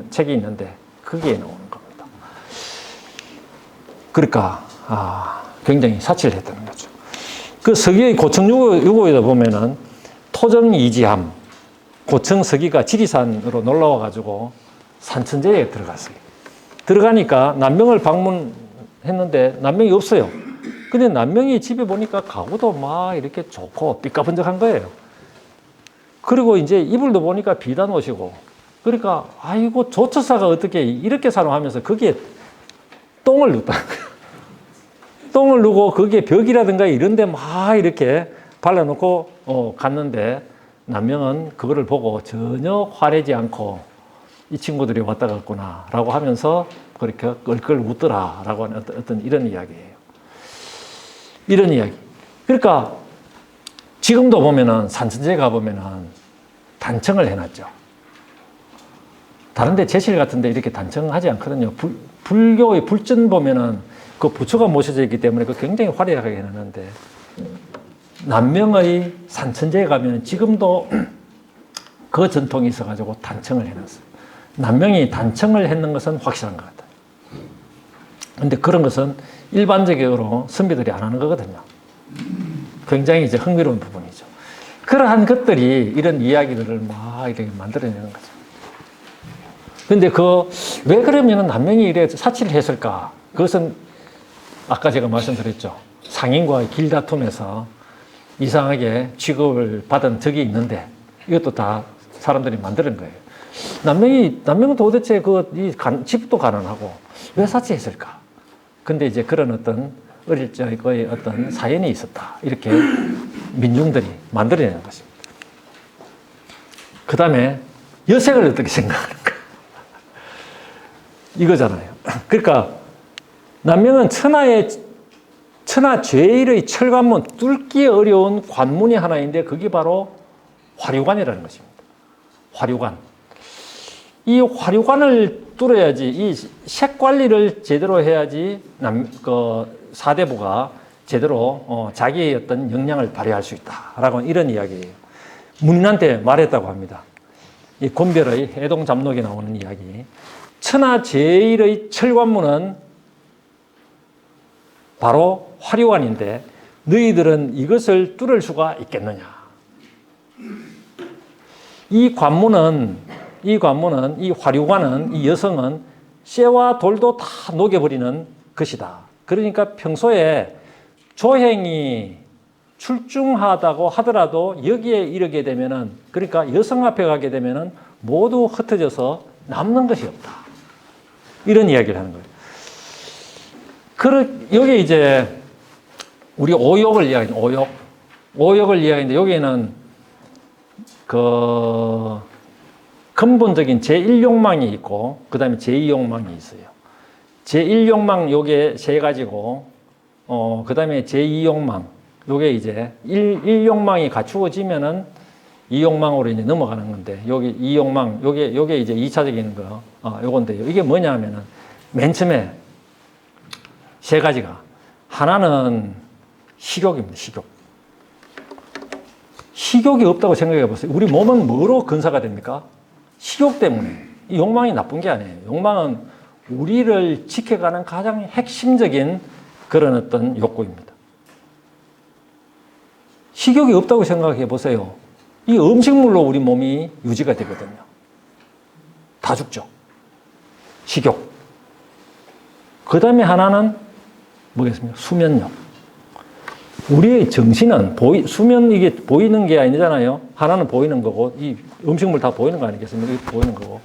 책이 있는데 거기에 나오는 겁니다. 그러니까 굉장히 사치를 했다는 거죠. 그 서기의 고청유고에다 보면은 토정이지함, 고청서기가 지리산으로 놀러와 가지고 산천제에 들어갔어요. 들어가니까 남명을 방문했는데 남명이 없어요. 근데 남명이 집에 보니까 가구도 막 이렇게 좋고 삐까번쩍한 거예요. 그리고 이제 이불도 보니까 비단 옷이고, 그러니까 아이고 조처사가 어떻게 이렇게 사용하면서 거기에 똥을 넣었다는 거예요. 똥을 넣고 거기에 벽이라든가 이런 데 막 이렇게 발라놓고 갔는데 남명은 그거를 보고 전혀 화내지 않고 이 친구들이 왔다 갔구나 라고 하면서 그렇게 끌끌 웃더라 라고 하는 어떤 이런 이야기예요. 이런 이야기. 그러니까 지금도 보면은 산천제 가보면은 단청을 해놨죠. 다른데 제실 같은데 이렇게 단청하지 않거든요. 불교의 불전 보면은 그 부처가 모셔져 있기 때문에 그 굉장히 화려하게 해놨는데 남명의 산천제에 가면 지금도 그 전통이 있어가지고 단청을 해놨어요. 남명이 단청을 했는 것은 확실한 것 같아요. 근데 그런 것은 일반적으로 선비들이 안 하는 거거든요. 굉장히 이제 흥미로운 부분이죠. 그러한 것들이 이런 이야기들을 막 이렇게 만들어내는 거죠. 근데 왜 그러면 남명이 이래 사치를 했을까? 그것은 아까 제가 말씀드렸죠. 상인과의 길다툼에서 이상하게 취급을 받은 적이 있는데 이것도 다 사람들이 만드는 거예요. 남명은 도대체 집도 가난하고 왜 사치했을까? 근데 이제 그런 어떤 어릴 적의 어떤 사연이 있었다. 이렇게 민중들이 만들어내는 것입니다. 그 다음에 여색을 어떻게 생각하는가? 이거잖아요. 그러니까 남명은 천하 제일의 철관문, 뚫기 어려운 관문이 하나인데 그게 바로 화류관이라는 것입니다. 화류관. 이 화류관을 뚫어야지, 이 색 관리를 제대로 해야지 사대부가 제대로 자기의 어떤 역량을 발휘할 수 있다라고 이런 이야기예요. 문인한테 말했다고 합니다. 이 곤별의 해동잡록에 나오는 이야기. 천하 제일의 철관문은 바로 화류관인데 너희들은 이것을 뚫을 수가 있겠느냐. 이 화류관은, 이 여성은 쇠와 돌도 다 녹여버리는 것이다. 그러니까 평소에 조행이 출중하다고 하더라도 여기에 이르게 되면은, 그러니까 여성 앞에 가게 되면은 모두 흩어져서 남는 것이 없다. 이런 이야기를 하는 거예요. 여기 이제 우리 오욕을 이야기하는 오욕을 이야기하는데 여기에는 그 근본적인 제1욕망이 있고 그 다음에 제2욕망이 있어요. 제1욕망 요게 세 가지고 그 다음에 제2욕망 요게 이제 1욕망이 갖추어지면은 2욕망으로 이제 넘어가는 건데 여기 2욕망 요게 이제 2차적인 거 요건데요. 이게 뭐냐 하면은 맨 처음에 세 가지가 하나는 식욕입니다. 식욕이 없다고 생각해 보세요. 우리 몸은 뭐로 근사가 됩니까? 식욕 때문에. 이 욕망이 나쁜 게 아니에요. 욕망은 우리를 지켜가는 가장 핵심적인 그런 어떤 욕구입니다. 식욕이 없다고 생각해 보세요. 이 음식물로 우리 몸이 유지가 되거든요. 다 죽죠. 식욕. 그 다음에 하나는 뭐겠습니까? 수면욕. 우리의 정신은 수면 이게 보이는 게 아니잖아요. 하나는 보이는 거고, 이 음식물 다 보이는 거 아니겠습니까? 이게 보이는 거고.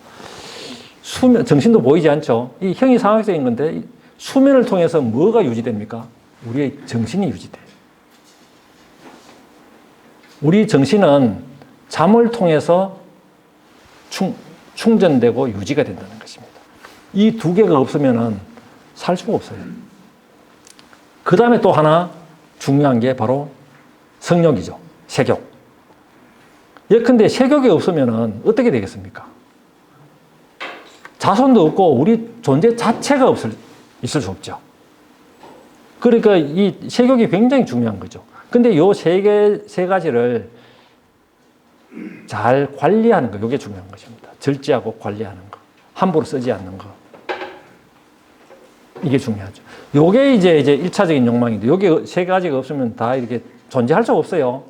정신도 보이지 않죠. 이 형이상학적인 건데, 수면을 통해서 뭐가 유지됩니까? 우리의 정신이 유지돼요. 우리 정신은 잠을 통해서 충전되고 유지가 된다는 것입니다. 이 두 개가 없으면 살 수가 없어요. 그 다음에 또 하나 중요한 게 바로 성욕이죠. 색욕. 예컨대 색욕이 없으면 어떻게 되겠습니까? 자손도 없고 우리 존재 자체가 있을 수 없죠. 그러니까 이 색욕이 굉장히 중요한 거죠. 근데 요 세 가지를 잘 관리하는 거, 이게 중요한 것입니다. 절제하고 관리하는 거. 함부로 쓰지 않는 거. 이게 중요하죠. 요게 이제 1차적인 욕망인데, 요게 세 가지가 없으면 다 이렇게 존재할 수가 없어요.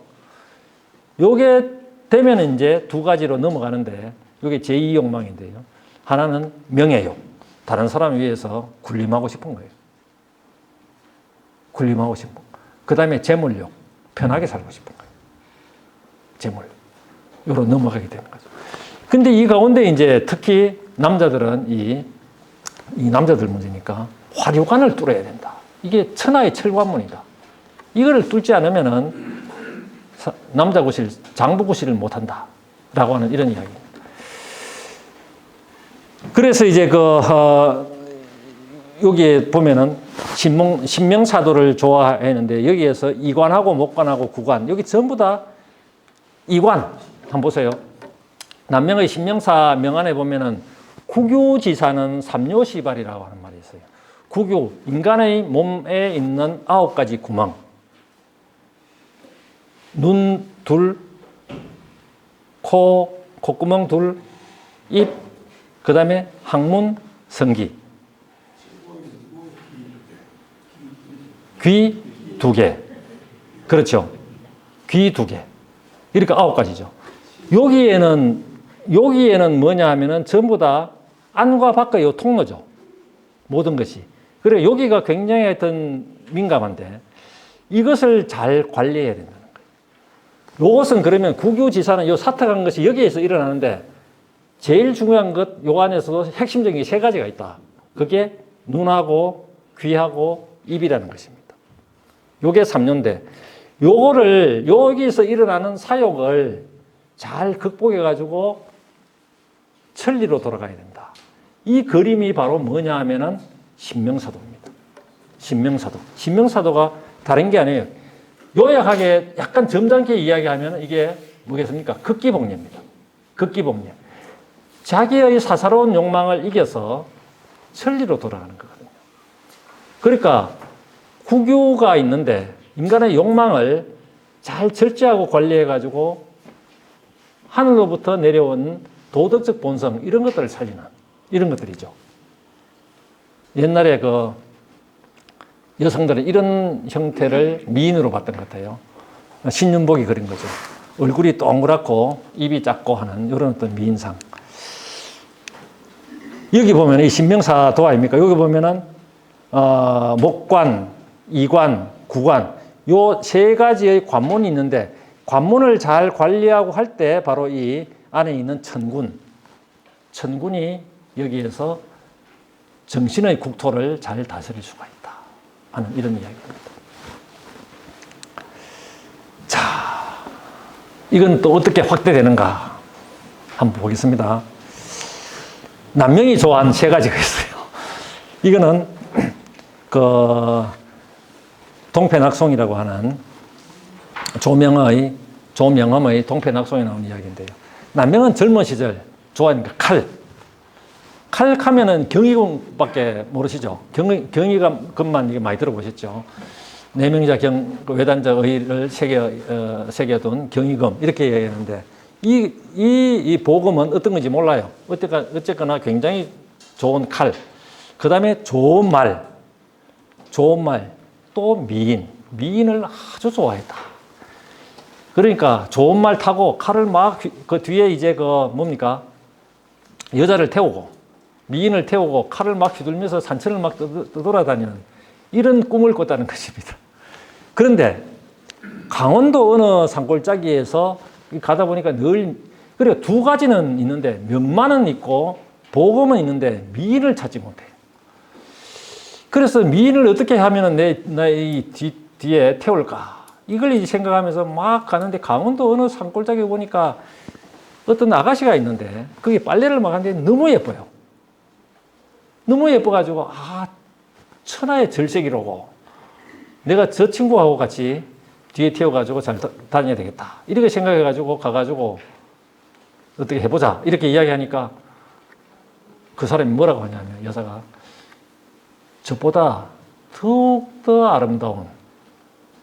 요게 되면 이제 두 가지로 넘어가는데, 요게 제2 욕망인데요. 하나는 명예욕. 다른 사람 위해서 군림하고 싶은 거예요. 군림하고 싶은 거. 그 다음에 재물욕. 편하게 살고 싶은 거예요. 재물욕. 요로 넘어가게 되는 거죠. 근데 이 가운데 이제 특히 남자들은 이 남자들 문제니까 화류관을 뚫어야 된다. 이게 천하의 철관문이다. 이거를 뚫지 않으면은 남자 구실, 장부 구실을 못 한다. 라고 하는 이런 이야기입니다. 그래서 이제 여기에 보면은 신명사도를 좋아했는데 여기에서 이관하고 목관하고 구관, 여기 전부 다 이관. 한번 보세요. 남명의 신명사 명안에 보면은 구교지사는 삼요시발이라고 하는 말이 있어요. 구교, 인간의 몸에 있는 9가지 구멍. 눈 둘, 코, 콧구멍 둘, 입, 그 다음에 항문, 성기. 귀 2개. 그렇죠. 귀 2개. 이렇게 9가지죠. 여기에는 뭐냐 하면은 전부 다 안과 밖의 요 통로죠. 모든 것이. 그래, 여기가 굉장히 하여튼 민감한데 이것을 잘 관리해야 된다는 거예요. 요것은 그러면 구교지사는 요 사탁한 것이 여기에서 일어나는데 제일 중요한 것, 요 안에서도 핵심적인 게 3가지가 있다. 그게 눈하고 귀하고 입이라는 것입니다. 요게 3요인데 요거를 여기서 일어나는 사욕을 잘 극복해가지고 천리로 돌아가야 된다. 이 그림이 바로 뭐냐 하면은 신명사도입니다. 신명사도가 다른 게 아니에요. 요약하게 약간 점잖게 이야기하면 이게 뭐겠습니까? 극기복례입니다. 극기복례. 자기의 사사로운 욕망을 이겨서 천리로 돌아가는 거거든요. 그러니까 구교가 있는데 인간의 욕망을 잘 절제하고 관리해가지고 하늘로부터 내려온 도덕적 본성 이런 것들을 살리는 이런 것들이죠. 옛날에 그 여성들은 이런 형태를 미인으로 봤던 것 같아요. 신윤복이 그린 거죠. 얼굴이 동그랗고 입이 작고 하는 이런 어떤 미인상. 여기 보면 이 신명사도 아닙니까? 여기 보면은 목관, 이관, 구관 요 세 가지의 관문이 있는데 관문을 잘 관리하고 할 때 바로 이 안에 있는 천군이 여기에서 정신의 국토를 잘 다스릴 수가 있다 하는 이런 이야기입니다. 자, 이건 또 어떻게 확대되는가 한번 보겠습니다. 남명이 좋아하는 세 가지가 있어요. 이거는 그 동패낙송이라고 하는 조명암의 동패낙송에 나오는 이야기인데요. 남명은 젊은 시절 좋아하니까 칼 하면은 경희궁밖에 모르시죠? 경희감만 이게 많이 들어보셨죠? 내명자 외단자 의를 새겨둔 경희금 이렇게 얘기하는데 이 보금은 어떤 건지 몰라요. 어쨌거나 굉장히 좋은 칼. 그 다음에 좋은 말, 또 미인을 아주 좋아했다. 그러니까 좋은 말 타고 칼을 막 그 뒤에 이제 그 뭡니까? 여자를 태우고 미인을 태우고 칼을 막 휘둘면서 산천을 막 떠돌아다니는 이런 꿈을 꿨다는 것입니다. 그런데 강원도 어느 산골짜기에서 가다 보니까 그리고 두 가지는 있는데 명만은 있고 보금은 있는데 미인을 찾지 못해요. 그래서 미인을 어떻게 하면 내 뒤에 태울까? 이걸 이제 생각하면서 막 가는데 강원도 어느 산골짜기 보니까 어떤 아가씨가 있는데 그게 빨래를 막 하는데 너무 예뻐요. 너무 예뻐가지고 천하의 절색이라고 내가 저 친구하고 같이 뒤에 태워가지고 잘 다녀야 되겠다. 이렇게 생각해가지고 가가지고 어떻게 해보자. 이렇게 이야기하니까 그 사람이 뭐라고 하냐면 여자가 저보다 더욱더 아름다운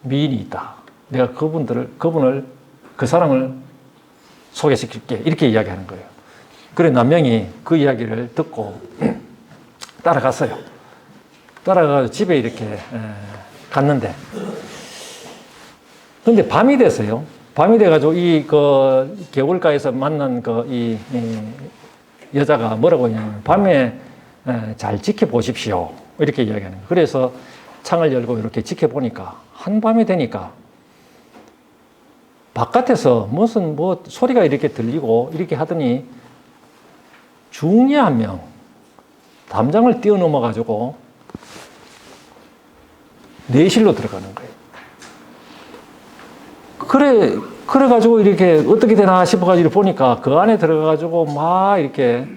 미인이 있다. 내가 그 사람을 소개시킬게. 이렇게 이야기하는 거예요. 그래 남명이 그 이야기를 듣고 따라갔어요. 따라가서 집에 이렇게 갔는데 근데 밤이 됐어요. 밤이 돼가지고 그 개울가에서 만난 이 여자가 뭐라고 하냐면 밤에 잘 지켜보십시오. 이렇게 이야기하는 거예요. 그래서 창을 열고 이렇게 지켜보니까 한밤이 되니까 바깥에서 무슨 소리가 이렇게 들리고 이렇게 하더니 중리 한 명 담장을 뛰어넘어가지고 내실로 들어가는 거예요. 그래가지고 이렇게 어떻게 되나 싶어가지고 보니까 그 안에 들어가가지고 막 이렇게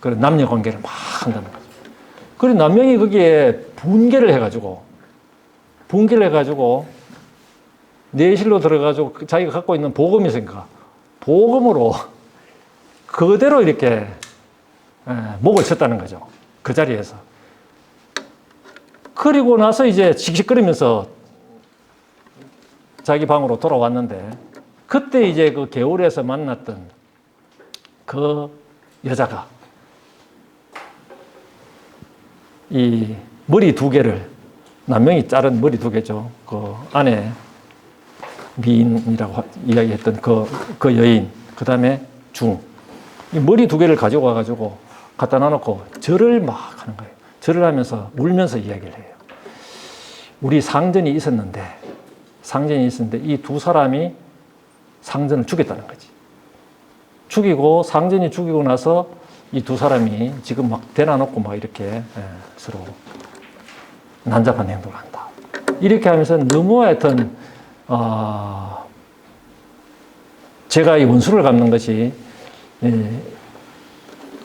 그런 남녀 관계를 막 한다는 거죠. 그리고 남명이 거기에 분개를 해가지고 내실로 들어가지고 자기가 갖고 있는 보금이 있으니까 보금으로 그대로 이렇게 목을 쳤다는 거죠. 그 자리에서. 그리고 나서 이제 씩씩거리면서 자기 방으로 돌아왔는데 그때 이제 그 개울에서 만났던 그 여자가 이 머리 두 개를 남명이 자른 머리 두 개죠. 그 안에 미인이라고 이야기했던 그 여인, 그 다음에 이 머리 두 개를 가지고 와가지고 갖다 놔놓고 절을 막 하는 거예요. 절을 하면서 울면서 이야기를 해요. 우리 상전이 있었는데 이 두 사람이 상전을 죽였다는 거지. 상전이 죽이고 나서 이 두 사람이 지금 막 대놔놓고 막 이렇게 서로 난잡한 행동을 한다. 이렇게 하면서 너무 하여튼 제가 이 원수를 갚는 것이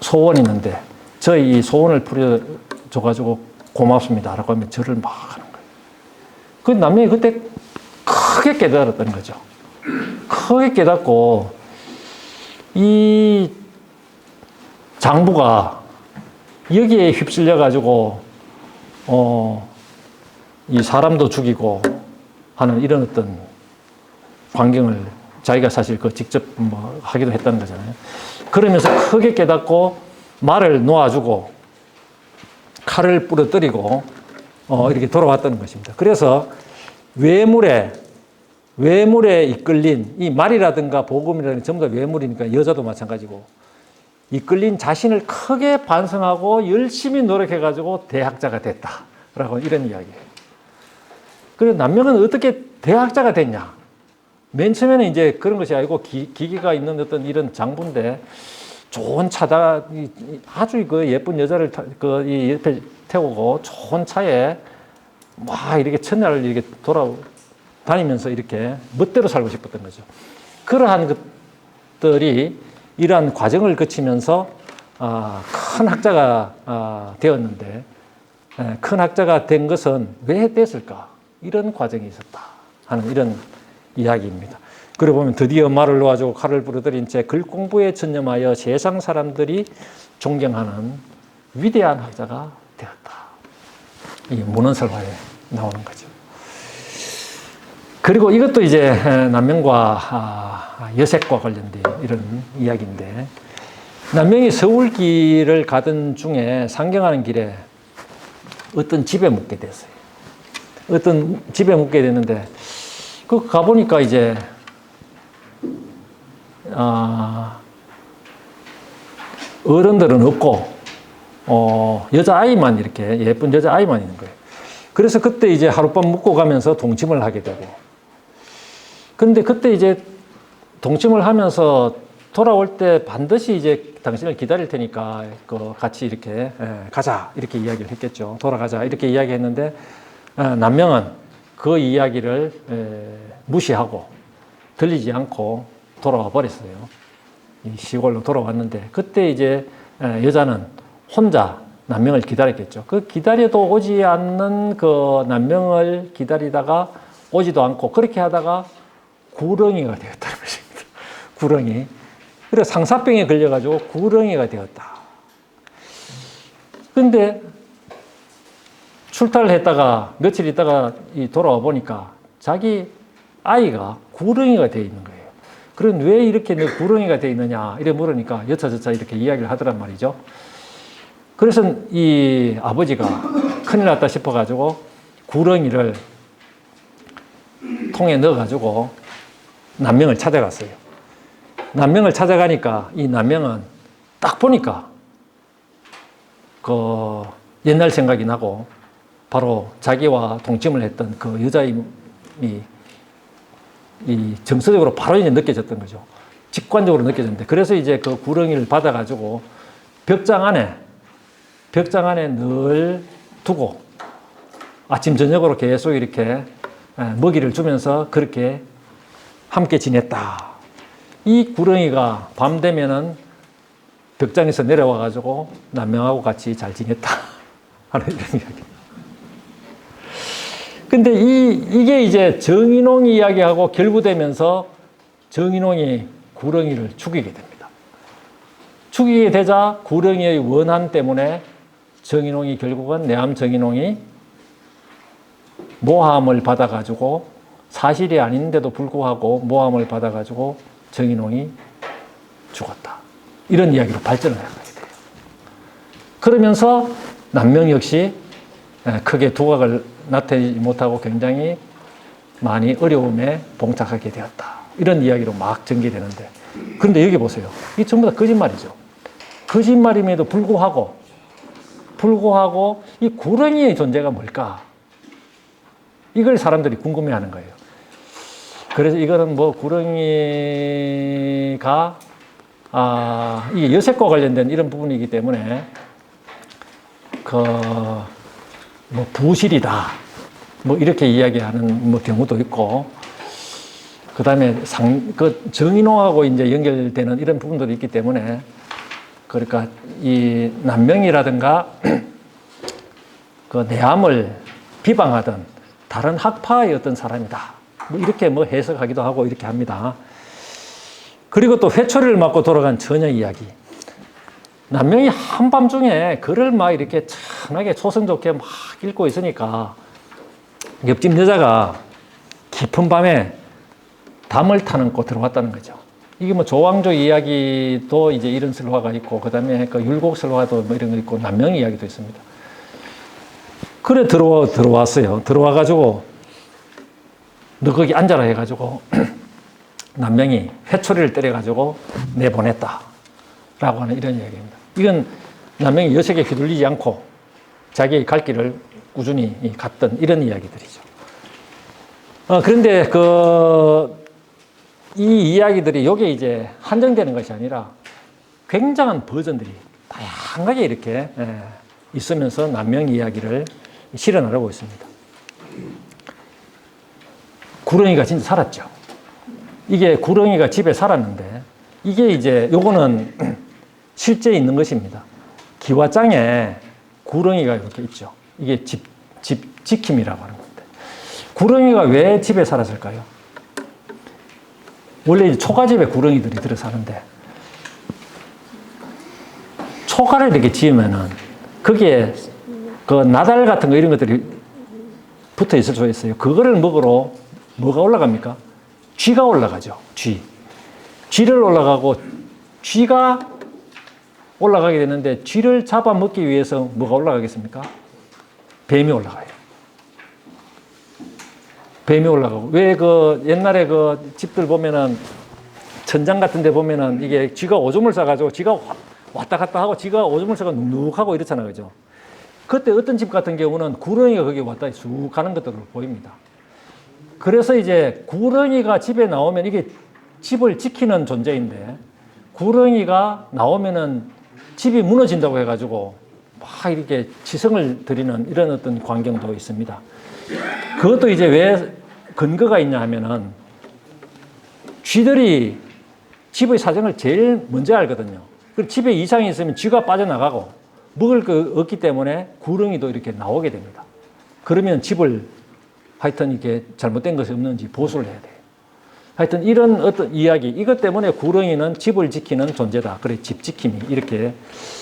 소원이 있는데 저희 소원을 풀어줘가지고 고맙습니다 라고 하면 절을 막 하는 거예요. 그 남명이 그때 크게 깨달았던 거죠. 크게 깨닫고 이 장부가 여기에 휩쓸려가지고 이 사람도 죽이고 하는 이런 어떤 광경을 자기가 사실 그 직접 뭐 하기도 했다는 거잖아요. 그러면서 크게 깨닫고 말을 놓아주고 칼을 부러뜨리고 이렇게 돌아왔다는 것입니다. 그래서 외물에 이끌린 이 말이라든가 복음이라든가 전부 다 외물이니까 여자도 마찬가지고 이끌린 자신을 크게 반성하고 열심히 노력해가지고 대학자가 됐다라고 이런 이야기예요. 그리고 남명은 어떻게 대학자가 됐냐? 맨 처음에는 이제 그런 것이 아니고 기계가 있는 어떤 이런 장부인데 좋은 차다 아주 그 예쁜 여자를 이 옆에 태우고 좋은 차에 막 이렇게 첫날을 이렇게 돌아다니면서 이렇게 멋대로 살고 싶었던 거죠. 그러한 것들이 이러한 과정을 거치면서 큰 학자가 되었는데 큰 학자가 된 것은 왜 됐을까? 이런 과정이 있었다 하는 이런 이야기입니다. 그리고 보면 드디어 말을 놓아주고 칼을 부러뜨린 채 글 공부에 전념하여 세상 사람들이 존경하는 위대한 학자가 되었다. 이 문헌설화에 나오는 거죠. 그리고 이것도 이제 남명과 여색과 관련된 이런 이야기인데 남명이 서울길을 가던 중에 상경하는 길에 어떤 집에 묵게 됐어요. 어떤 집에 묵게 됐는데 그 가보니까 이제 어른들은 없고 여자아이만 이렇게 예쁜 여자아이만 있는 거예요. 그래서 그때 이제 하룻밤 묵고 가면서 동침을 하게 되고 그런데 그때 이제 동침을 하면서 돌아올 때 반드시 이제 당신을 기다릴 테니까 같이 이렇게 가자 이렇게 이야기를 했겠죠. 돌아가자 이렇게 이야기했는데 남명은 그 이야기를 무시하고 들리지 않고 돌아와 버렸어요. 시골로 돌아왔는데 그때 이제 여자는 혼자 남명을 기다렸겠죠. 그 기다려도 오지 않는 그 남명을 기다리다가 오지도 않고 그렇게 하다가 구렁이가 되었다는 것입니다. 구렁이. 그래서 상사병에 걸려가지고 구렁이가 되었다. 근데 출타를 했다가 며칠 있다가 돌아와 보니까 자기 아이가 구렁이가 되어 있는 거예요. 그럼 왜 이렇게 너 구렁이가 되어 있느냐 이래 물으니까 여차저차 이렇게 이야기를 하더란 말이죠. 그래서 이 아버지가 큰일 났다 싶어가지고 구렁이를 통에 넣어가지고 남명을 찾아갔어요. 남명을 찾아가니까 이 남명은 딱 보니까 그 옛날 생각이 나고 바로 자기와 동침을 했던 그 여자임이 이 정서적으로 바로 이제 느껴졌던 거죠. 직관적으로 느껴졌는데 그래서 이제 그 구렁이를 받아가지고 벽장 안에 늘 두고 아침 저녁으로 계속 이렇게 먹이를 주면서 그렇게 함께 지냈다. 이 구렁이가 밤 되면은 벽장에서 내려와가지고 남명하고 같이 잘 지냈다 하는 이런 이야기. 근데 이게 이제 정인홍이 이야기하고 결부되면서 정인홍이 구렁이를 죽이게 됩니다. 죽이게 되자 구렁이의 원한 때문에 정인홍이 결국은 내암 정인홍이 모함을 받아가지고 사실이 아닌데도 불구하고 모함을 받아가지고 정인홍이 죽었다. 이런 이야기로 발전을 하게 돼요. 그러면서 남명 역시 크게 두각을 나타내지 못하고 굉장히 많이 어려움에 봉착하게 되었다. 이런 이야기로 막 전개되는데 그런데 여기 보세요. 이 전부 다 거짓말이죠. 거짓말임에도 불구하고 이 구렁이의 존재가 뭘까? 이걸 사람들이 궁금해하는 거예요. 그래서 이거는 뭐 구렁이가 이게 여색과 관련된 이런 부분이기 때문에 뭐 부실이다. 뭐 이렇게 이야기하는 뭐 경우도 있고, 그 다음에 정인홍하고 이제 연결되는 이런 부분들이 있기 때문에, 그러니까 이 남명이라든가 그 내암을 비방하던 다른 학파의 어떤 사람이다. 뭐 이렇게 뭐 해석하기도 하고 이렇게 합니다. 그리고 또 회초리를 맞고 돌아간 처녀 이야기. 남명이 한밤중에 글을 막 이렇게 찬하게 초성 좋게 막 읽고 있으니까 옆집 여자가 깊은 밤에 담을 타는고 들어왔다는 거죠. 이게 뭐 조왕조 이야기도 이제 이런 설화가 있고, 그 다음에 그 율곡 설화도 뭐 이런 거 있고, 남명 이야기도 있습니다. 그래 들어왔어요. 들어와가지고 너 거기 앉아라 해가지고 남명이 회초리를 때려가지고 내보냈다 라고 하는 이런 이야기입니다. 이건 남명이 여색에 휘둘리지 않고 자기의 갈 길을 꾸준히 갔던 이런 이야기들이죠. 그런데 이 이야기들이 여기에 이제 한정되는 것이 아니라 굉장한 버전들이 다양하게 이렇게 있으면서 남명 이야기를 실현하려고 있습니다. 구렁이가 진짜 살았죠. 이게 구렁이가 집에 살았는데, 이게 이제 요거는 실제 있는 것입니다. 기와장에 구렁이가 이렇게 있죠. 이게 집 지킴이라고 하는 건데, 구렁이가 왜 집에 살았을까요? 원래 이제 초가집에 구렁이들이 들어 사는데, 초가를 이렇게 지으면은 거기에 그 나달 같은 거 이런 것들이 붙어 있을 수 있어요. 그거를 먹으러 뭐가 올라갑니까? 쥐가 올라가죠. 쥐를 올라가고, 쥐가 올라가게 되는데, 쥐를 잡아먹기 위해서 뭐가 올라가겠습니까? 뱀이 올라가요. 뱀이 올라가고. 왜 옛날에 집들 보면은, 천장 같은 데 보면은 이게 쥐가 오줌을 싸가지고 쥐가 왔다 갔다 하고 쥐가 오줌을 싸가 눅눅하고 이렇잖아요. 그죠? 그때 어떤 집 같은 경우는 구렁이가 거기 왔다 쑥 가는 것들을 보입니다. 그래서 이제 구렁이가 집에 나오면 이게 집을 지키는 존재인데, 구렁이가 나오면은 집이 무너진다고 해가지고 막 이렇게 치성을 드리는 이런 어떤 광경도 있습니다. 그것도 이제 왜 근거가 있냐 하면은, 쥐들이 집의 사정을 제일 먼저 알거든요. 그리고 집에 이상이 있으면 쥐가 빠져나가고 먹을 거 없기 때문에 구렁이도 이렇게 나오게 됩니다. 그러면 집을 하여튼 이렇게 잘못된 것이 없는지 보수를 해야 돼요. 하여튼 이런 어떤 이야기, 이것 때문에 구렁이는 집을 지키는 존재다. 그래, 집 지킴이. 이렇게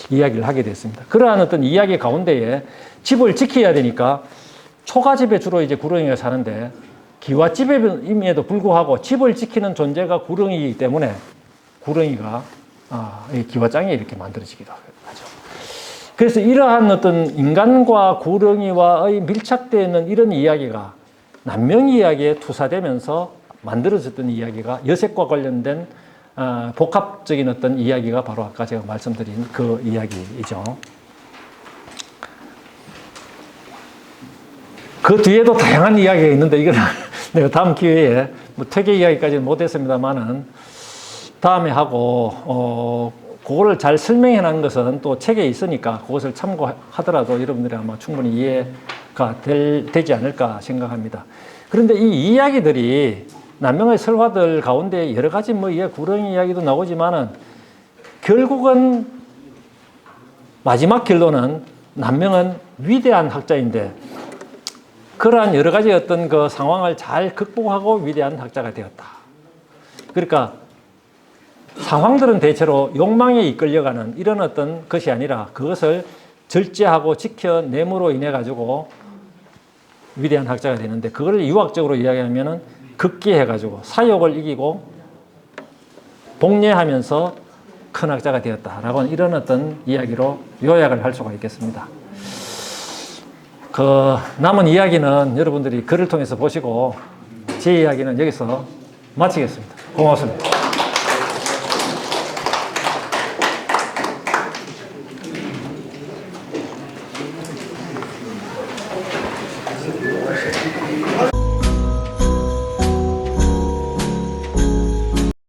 이야기를 하게 됐습니다. 그러한 어떤 이야기 가운데에 집을 지켜야 되니까 초가집에 주로 이제 구렁이가 사는데, 기와집임에도 불구하고 집을 지키는 존재가 구렁이이기 때문에 구렁이가 기와장에 이렇게 만들어지기도 하죠. 그래서 이러한 어떤 인간과 구렁이와의 밀착되어 있는 이런 이야기가 남명 이야기에 투사되면서 만들어졌던 이야기가 여색과 관련된 복합적인 어떤 이야기가 바로 아까 제가 말씀드린 그 이야기이죠. 그 뒤에도 다양한 이야기가 있는데, 이건 내가 다음 기회에 뭐 퇴계 이야기까지는 못했습니다만은 다음에 하고, 그거를 잘 설명해 놓은 것은 또 책에 있으니까 그것을 참고하더라도 여러분들이 아마 충분히 이해가 되지 않을까 생각합니다. 그런데 이 이야기들이 남명의 설화들 가운데 여러 가지 구렁이 이야기도 나오지만은 결국은 마지막 결론은 남명은 위대한 학자인데, 그러한 여러 가지 어떤 그 상황을 잘 극복하고 위대한 학자가 되었다. 그러니까 상황들은 대체로 욕망에 이끌려가는 이런 어떤 것이 아니라 그것을 절제하고 지켜냄으로 인해 가지고 위대한 학자가 되는데, 그걸 유학적으로 이야기하면은 극기해가지고 사욕을 이기고 복례하면서 큰 학자가 되었다라고 하는 이런 어떤 이야기로 요약을 할 수가 있겠습니다. 남은 이야기는 여러분들이 글을 통해서 보시고, 제 이야기는 여기서 마치겠습니다. 고맙습니다.